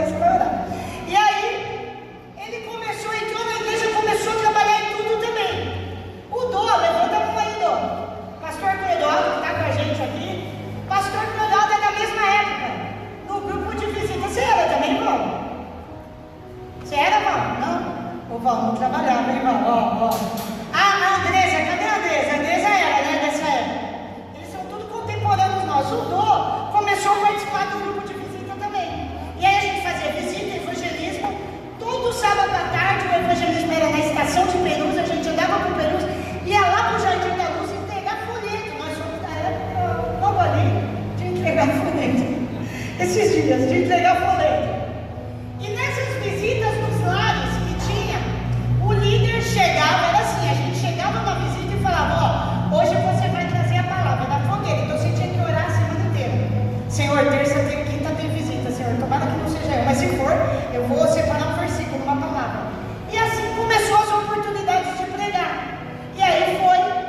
você vai orar. E aí, ele começou, entrou na igreja, começou a trabalhar em tudo também. O Dó, levanta a mão aí, Dó. Pastor Cleodoro, que está com a gente aqui. Pastor Cleodoro é da mesma época, no grupo de visita. Você era também, irmão? Você era, irmão? Não? Ô, Val, não trabalhava, hein, irmão? Ó. Ah, a Andresa, cadê a Andresa? A Andresa era, né, dessa época. Eles são tudo contemporâneos nossos. O Dô começou a participar do grupo de visita também. E aí a gente fazia visita, evangelismo. Todo sábado à tarde, o evangelismo era na estação de Perus, a gente andava por Perus, ia lá pro Jardim da Luz entregar folheto. Nós somos da época, logo ali, de entregar folheto. Esses dias, de entregar folheto. E nessas visitas nos lares que tinha, o líder chegava, era assim, a gente chegava na visita e falava, ó, hoje você vai trazer a palavra da fogueira, então você tinha que orar a semana inteira. Senhor, terça tem, quinta tem visita, Senhor, tomara que não seja eu, mas se for, eu vou separar um versículo, uma palavra. E assim começou as oportunidades de pregar. E aí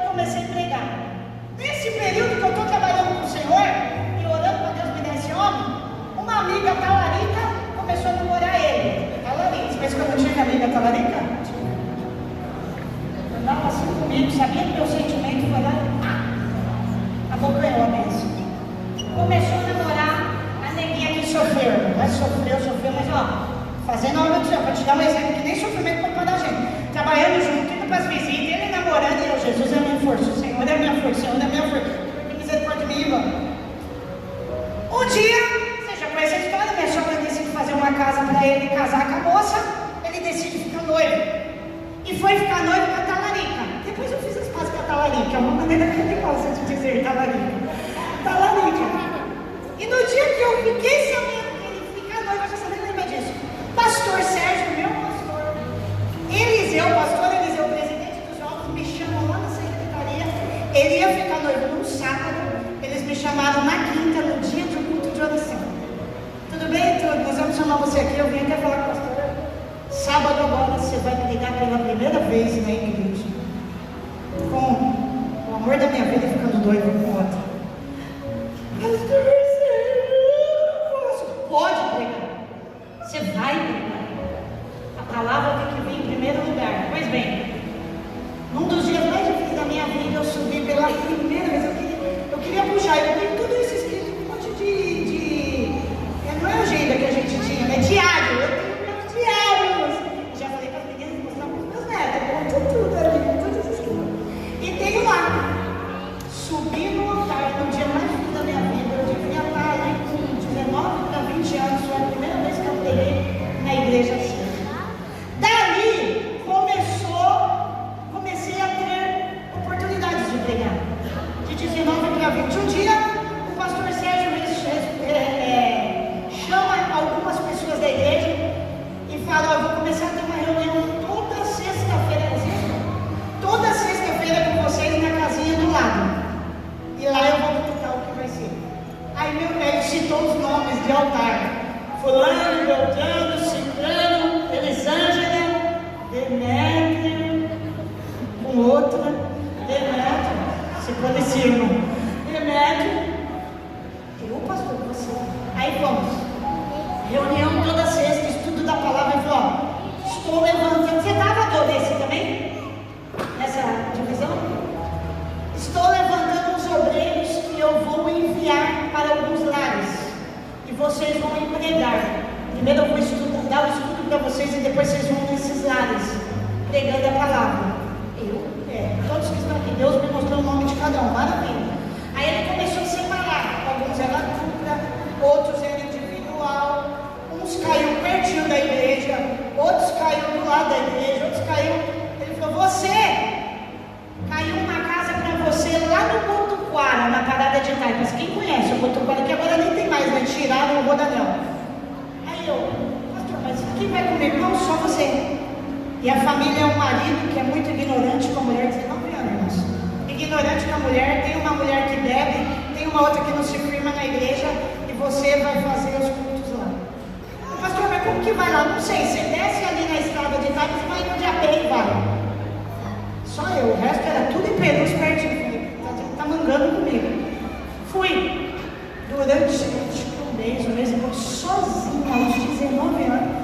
comecei a pregar. Nesse período que eu estou trabalhando com o Senhor, e orando para Deus me dar esse homem, uma amiga talarica começou a namorar ele. Talarica, você pensa que eu não tive amiga talarica? Andava assim comigo, sabia que meu sentimento foi lá, abocanhou a bênção. Começou a namorar a neguinha que sofreu. Mas sofreu, mas ó, fazendo a obra do Senhor, para te dar um exemplo que nem sofrimento pode mandar a gente. Trabalhando junto, indo para as visitas, ele namorando, e eu, Jesus é a minha força, o Senhor é a minha força, o Senhor é a minha força. Tem misericórdia de mim, irmão. Um dia, você já conhece a história, minha sogra decide fazer uma casa para ele casar com a moça, ele decide ficar noivo. E foi ficar noivo com a talarica. Depois eu fiz as pazes com a talarica, é uma maneira que ele gosta de dizer talarica. Talarica. E no dia que eu fiquei sabendo que ele fica noivo, eu já sabia lembrar disso. Pastor Sérgio, meu pastor, pastor Eliseu, presidente dos jovens, me chamou lá na secretaria. Ele ia ficar noivo no sábado, eles me chamaram na quinta, no dia do culto de oração. Tudo bem, nós vamos chamar você aqui, eu vim até falar com o pastor. Sábado agora você vai me ligar pela primeira vez na igreja com da igreja, outros caíram. Ele falou, caiu uma casa para você lá no Botuquara, na parada de Taipas. Quem conhece o Botuquara, que agora nem tem mais, né? Tiraram o Rodanel. Aí eu, pastor, mas quem vai comigo? Não, só você. E a família é um marido que é muito ignorante com a mulher, 19 anos. Ignorante com a mulher, tem uma mulher que bebe, tem uma outra que não se firma na igreja, e você vai fazer os cultos lá. Pastor, mas como que vai lá? Não sei, você desce ali na estrada de Taipas, vai no de a pé e vai. Só eu, o resto era tudo em Perus, pertinho. Tá mangando comigo. Fui. Durante um mês e pouco, sozinha, aos 19 anos.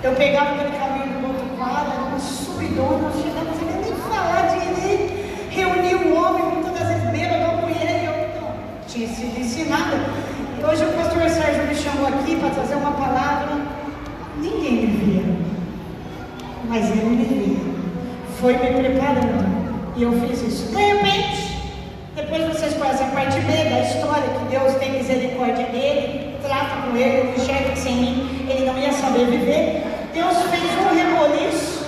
Eu pegava aquele caminho do outro lado, era uma subidona, eu chegava, não sabia nem falar direito. Reuni um homem, muitas das vezes bêbado, com ele, e eu não tinha sido ensinada. E hoje o pastor Sérgio me chamou aqui para trazer uma palavra. Ninguém me via, mas ele me via. Foi me preparando, e eu fiz isso. De repente, depois vocês conhecem a parte B da história, que Deus tem misericórdia dele, trata com ele, eu enxergo que sem mim ele não ia saber viver. Deus fez um reboliço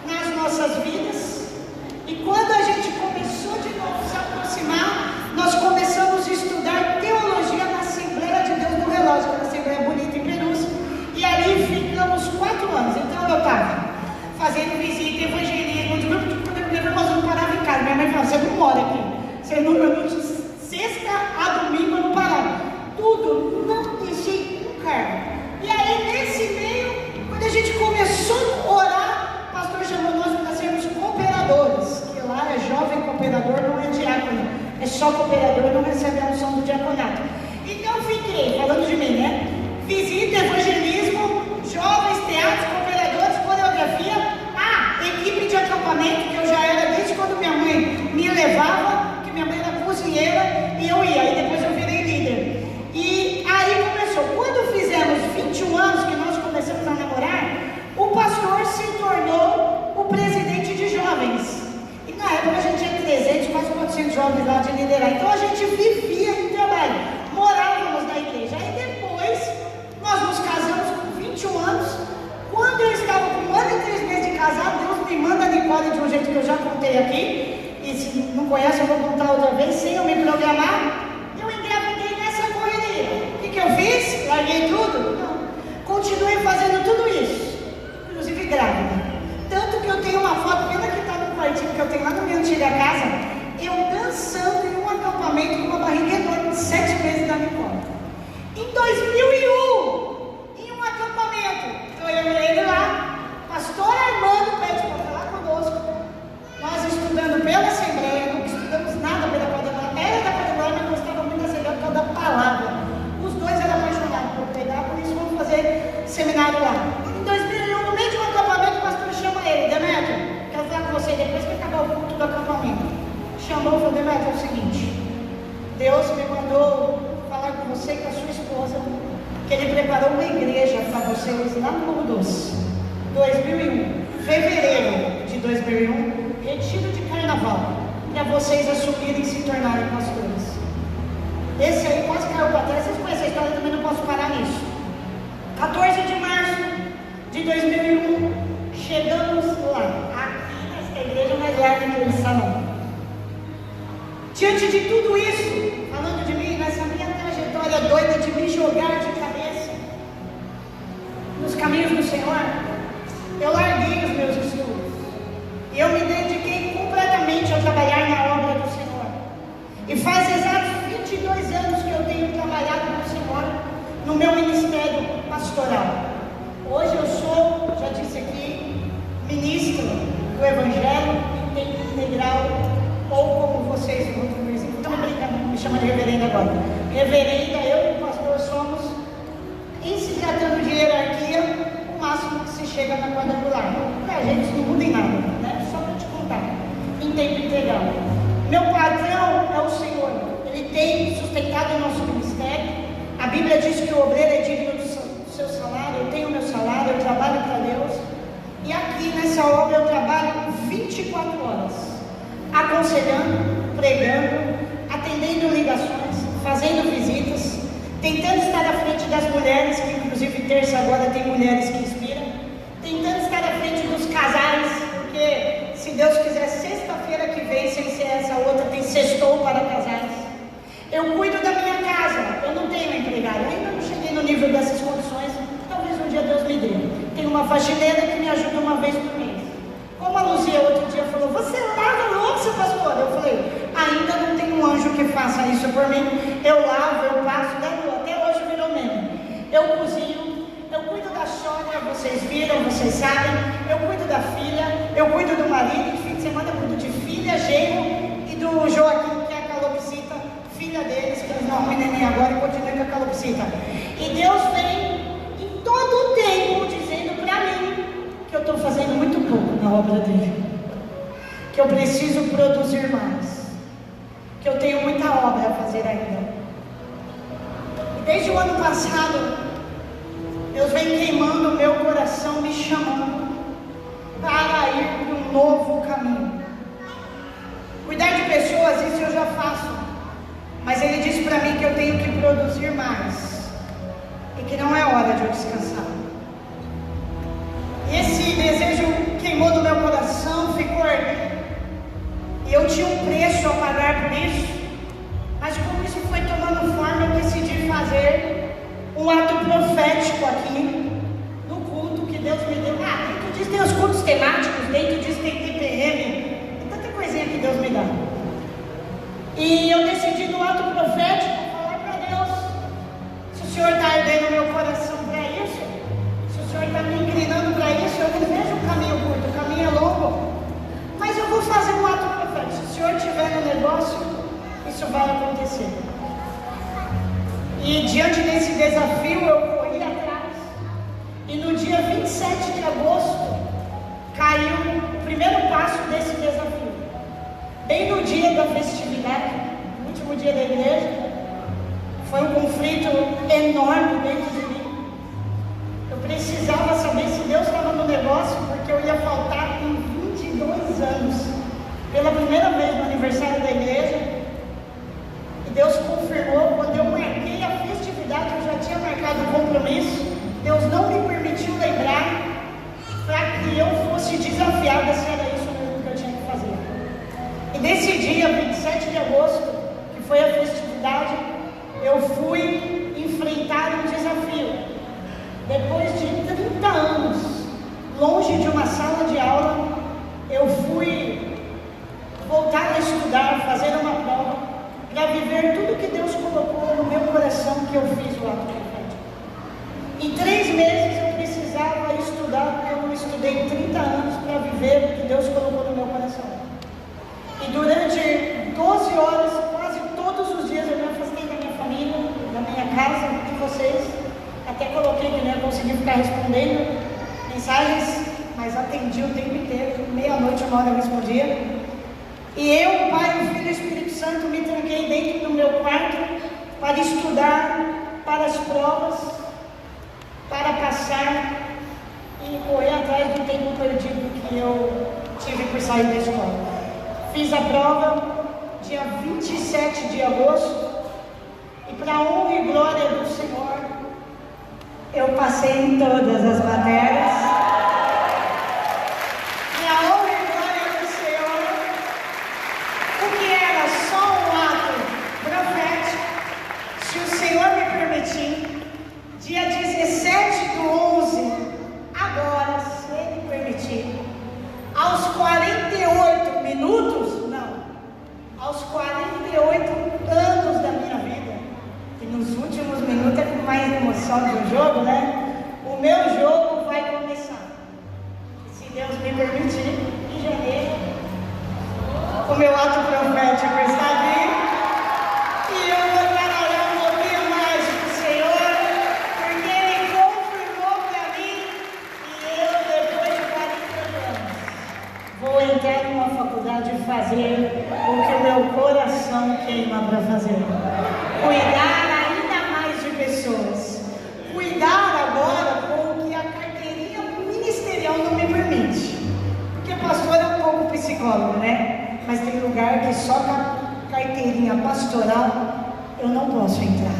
nas nossas vidas, e quando a gente começou de novo a se aproximar, nós começamos a estudar teologia na Assembleia de Deus do Relógio, que é uma Assembleia bonita em Perus, e ali ficamos 4 anos. Então eu estava fazendo visita, evangelismo, de grupo de poder, nós não parava em casa. Minha mãe falava, você não mora aqui, você não, de sexta a domingo eu não parava, tudo, não deixei um cargo. E aí nesse meio, quando a gente começou a orar, o pastor chamou nós para sermos cooperadores, que lá é jovem cooperador, não é diácono, é só cooperador, não recebe a unção do diaconato. Então fiquei, falando de mim, né? Visita, evangelismo, jovens, teatros, cooperadores, coreografia, equipe de acampamento, que eu já era desde quando minha mãe me levava, que minha mãe era cozinheira, e eu ia, e depois eu virei líder. E aí começou, quando fizemos 21 anos que nós começamos a namorar, o pastor se tornou o presidente de jovens. E na época a gente tinha 300, quase 400 jovens lá de liderar. Então a gente vivia em trabalho, morávamos na igreja. Aí depois nós nos casamos com 21 anos. Quando eu estava com 1 ano e 3 meses de casado, Deus me manda a Nicole de um jeito que eu já contei aqui. E se não conhece, eu vou contar outra vez, sem eu me programar. Eu engravidei nessa correria. O que eu fiz? Larguei tudo? Não. Continuei fazendo tudo isso, inclusive grávida. Tanto que eu tenho uma foto, pena que está no quartinho que eu tenho lá na minha antiga casa, eu dançando em um acampamento com uma barriga enorme de 7 meses da Nicole. Em 2001, em um acampamento, então eu e ele lá, pastor Armando pede para falar conosco, nós estudando pela Assembleia, não estudamos nada pela Quadrangular, era da Quadrangular, mas gostava muito da Assembleia por causa da palavra. Os dois eram apaixonados por pregar, por isso vamos fazer seminário lá. Em 2001, no meio de um acampamento, o pastor chama ele, Demetrio, quero falar com você depois que acabar o culto do acampamento. Chamou e falou, Demetrio, é o seguinte, Deus me mandou falar com você e com a sua esposa, que ele preparou uma igreja para vocês lá no Morro Doce. 2001, fevereiro de 2001, retiro de carnaval, para vocês assumirem e se tornarem pastores. Esse aí quase caiu para trás, vocês conhecem a história, eu também não posso parar nisso. 14 de março de 2001, chegamos lá, aqui nessa igreja mais larga que eles salão. Diante de tudo isso, falando de mim, nessa minha trajetória doida de me jogar de cabeça nos caminhos do Senhor, eu larguei os meus estudos e eu me dediquei completamente a trabalhar na obra do Senhor. E faz exatos 22 anos que eu tenho trabalhado no Senhor, no meu ministério pastoral. Hoje eu sou, já disse aqui, ministro do Evangelho em tempo integral, ou como vocês, estão brincando, me chama de reverenda agora. Reverenda, eu e o pastor somos, em se tratando de hierarquia, o máximo que se chega na quadrangular. Para a gente não muda em nada, né? Só para te contar, em tempo integral. Meu patrão é o Senhor, Ele tem sustentado o nosso ministério. A Bíblia diz que o obreiro é digno do seu salário, eu tenho o meu salário, eu trabalho para Deus. E aqui nessa obra eu trabalho 24 horas, aconselhando, pregando, atendendo ligações, fazendo visitas, tentando estar à frente das mulheres, que inclusive terça agora tem mulheres que inspiram, tentando estar à frente dos casais vez, sem ser essa outra, tem sextou para casais. Eu cuido da minha casa, eu não tenho empregado, ainda não cheguei no nível dessas condições, talvez um dia Deus me dê. Tenho uma faxineira que me ajuda uma vez por mês. Como a Luzia outro dia falou, você lava louça, pastor? Eu falei, ainda não tem um anjo que faça isso por mim. Eu lavo, eu passo, até hoje virou meme. Eu cozinho, eu cuido da sogra, vocês viram, vocês sabem. Eu cuido da filha, eu cuido do marido, de fim de semana eu cuido de filha, genro e do Joaquim, que é a calopsita, filha deles, que eles não arrumam neném agora e continuam com a calopsita. E Deus vem em todo o tempo dizendo para mim que eu estou fazendo muito pouco na obra dele, que eu preciso produzir mais, que eu tenho muita obra a fazer ainda. E desde o ano passado, Deus vem queimando o meu coração, me chamando para ir para um novo caminho. Cuidar de pessoas, isso eu já faço, mas Ele disse para mim que eu tenho que produzir mais e que não é hora de eu descansar. Esse desejo queimou no meu coração, ficou ardendo. E eu tinha um preço a pagar por isso. Mas como isso foi tomando forma, eu decidi fazer um ato profético aqui no culto que Deus me deu. Dentro disso tem os cultos temáticos, dentro disso tem TPM, tem tanta coisinha que Deus me dá. E eu decidi no ato profético falar para Deus, se o Senhor está ardendo meu coração para isso, se o Senhor está me inclinando para isso, eu não vejo um caminho curto, o caminho é longo, mas eu vou fazer um ato profético. Se o Senhor estiver no negócio, isso vai acontecer. E diante desse desafio eu corri atrás, e no dia 27 de agosto caiu o primeiro passo desse desafio, bem no dia da festividade, no último dia da igreja. Foi um conflito enorme dentro de mim. Eu precisava saber se Deus estava no negócio, porque eu ia faltar com 22 anos, pela primeira vez no aniversário da igreja. E Deus confirmou. Quando eu marquei a festividade, eu já tinha marcado o compromisso. Deus não me permitiu lembrar, para que eu fosse desafiada se era isso mesmo que eu tinha que fazer. E nesse dia, 27 de agosto, que foi a festividade, eu fui enfrentar um desafio. Depois de 30 anos, longe de uma sala de aula, eu fui voltar a estudar, fazer uma prova, para viver tudo que Deus colocou no meu coração, que eu fiz o ato profético. Em 3 meses eu precisava estudar, porque eu não estudei 30 anos para viver o que Deus colocou no meu coração. E durante 12 horas, quase todos os dias, eu me afastei da minha família, da minha casa, de vocês. Até coloquei que não ia conseguir ficar respondendo mensagens, mas atendi o tempo inteiro, meia-noite, 1 hora eu respondia. E eu, o Pai, o Filho e o Espírito Santo, me tranquei dentro do meu quarto para estudar para as provas, para passar e correr atrás do tempo perdido que eu tive por sair da escola. Fiz a prova dia 27 de agosto e, para a honra e glória do Senhor, eu passei em todas as matérias. E a honra e glória do Senhor, o que era só um ato profético, se o Senhor me permitir, dia 17/11, agora, se Ele permitir, aos 48 minutos, não, aos 48 anos da minha vida, que nos últimos minutos é com mais emoção do jogo, né? O meu jogo vai começar. Se Deus me permitir, em janeiro, o meu ato profético está vindo e eu vou trabalhar um pouquinho mais com o Senhor, porque Ele confirmou para mim e eu, depois de 40 anos, vou entrar numa faculdade e fazer o que o meu coração queima para fazer. Cuidar ainda mais de pessoas. Cuidar agora com o que a carteirinha ministerial não me permite. Porque pastor é um pouco psicólogo, né? Mas tem lugar que só com a carteirinha pastoral eu não posso entrar.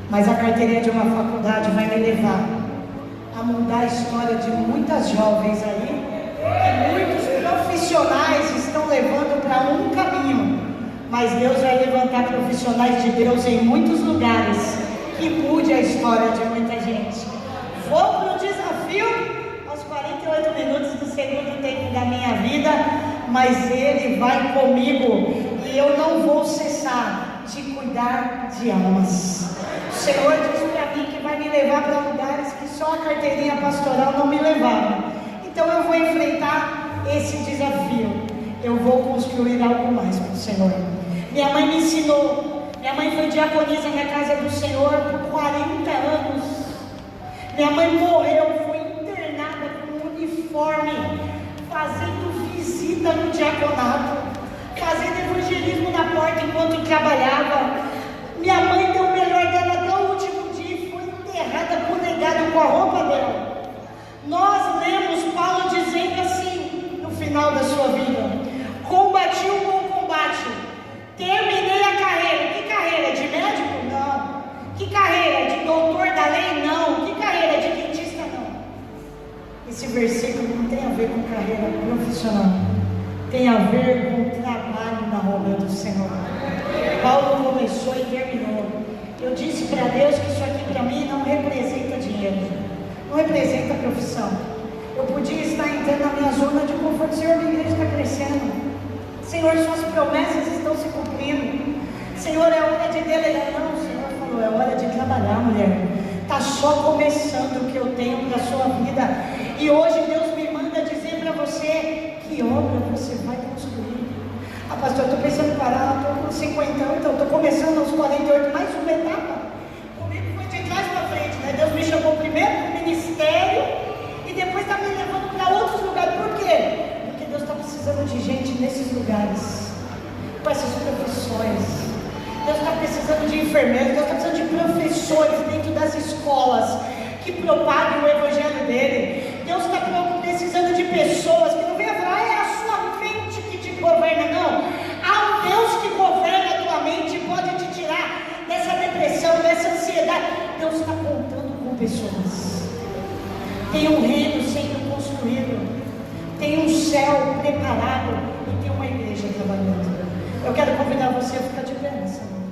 Mas a carteirinha de uma faculdade vai me levar a mudar a história de muitas jovens aí, que muitos profissionais estão levando para um caminho, mas Deus vai levantar profissionais de Deus em muitos lugares, que mude a história de muita gente. Vou para o desafio aos 48 minutos do segundo tempo da minha vida, mas Ele vai comigo e eu não vou cessar de cuidar de almas. O Senhor disse para mim que vai me levar para lugares que só a carteirinha pastoral não me levava. Então eu vou enfrentar esse desafio. Eu vou construir algo mais para o Senhor. Minha mãe me ensinou. Minha mãe foi diaconisa na casa do Senhor por 40 anos. Minha mãe morreu, foi internada com um uniforme, fazendo visita no diaconato, fazendo evangelismo na porta enquanto trabalhava. Minha mãe deu o melhor dela até o último dia e foi enterrada com o legado com a roupa dela. Nós lemos Paulo dizendo assim, no final da sua vida: combati o bom combate, terminei a carreira. Que carreira? De médico? Não. Que carreira? De doutor da lei? Não. Que carreira? De dentista? Não. Esse versículo não tem a ver com carreira profissional, tem a ver com trabalho na obra do Senhor. Paulo começou e terminou. Eu disse para Deus que isso aqui para mim não representa dinheiro, não representa profissão. Eu podia estar entrando na minha zona de conforto. Senhor, minha igreja está crescendo. Senhor, suas promessas estão se cumprindo. Senhor, é hora de delegar. Não, o Senhor falou, é hora de trabalhar, mulher. Está só começando o que eu tenho para a sua vida. E hoje Deus me manda dizer para você que obra você vai construir. Ah, pastor, eu estou pensando em parar, estou com 50 anos, então estou começando aos 48, mais uma etapa. Comigo foi de trás para frente, né? Deus me chamou primeiro para o ministério e depois está me levando para outros lugares. Por quê? Porque Deus está precisando de gente nesses lugares, com essas profissões. Deus está precisando de enfermeiros, Deus está precisando de professores dentro das escolas que propaguem o evangelho dele. Deus está precisando de pessoas que não venham falar, é a sua mente que te governa. Não, há um Deus que governa a tua mente e pode te tirar dessa depressão, dessa ansiedade. Deus está contando com pessoas. Tem um reino sendo construído, tem um céu preparado e tem uma igreja trabalhando. Eu quero convidar você a ficar de pé nessa noite.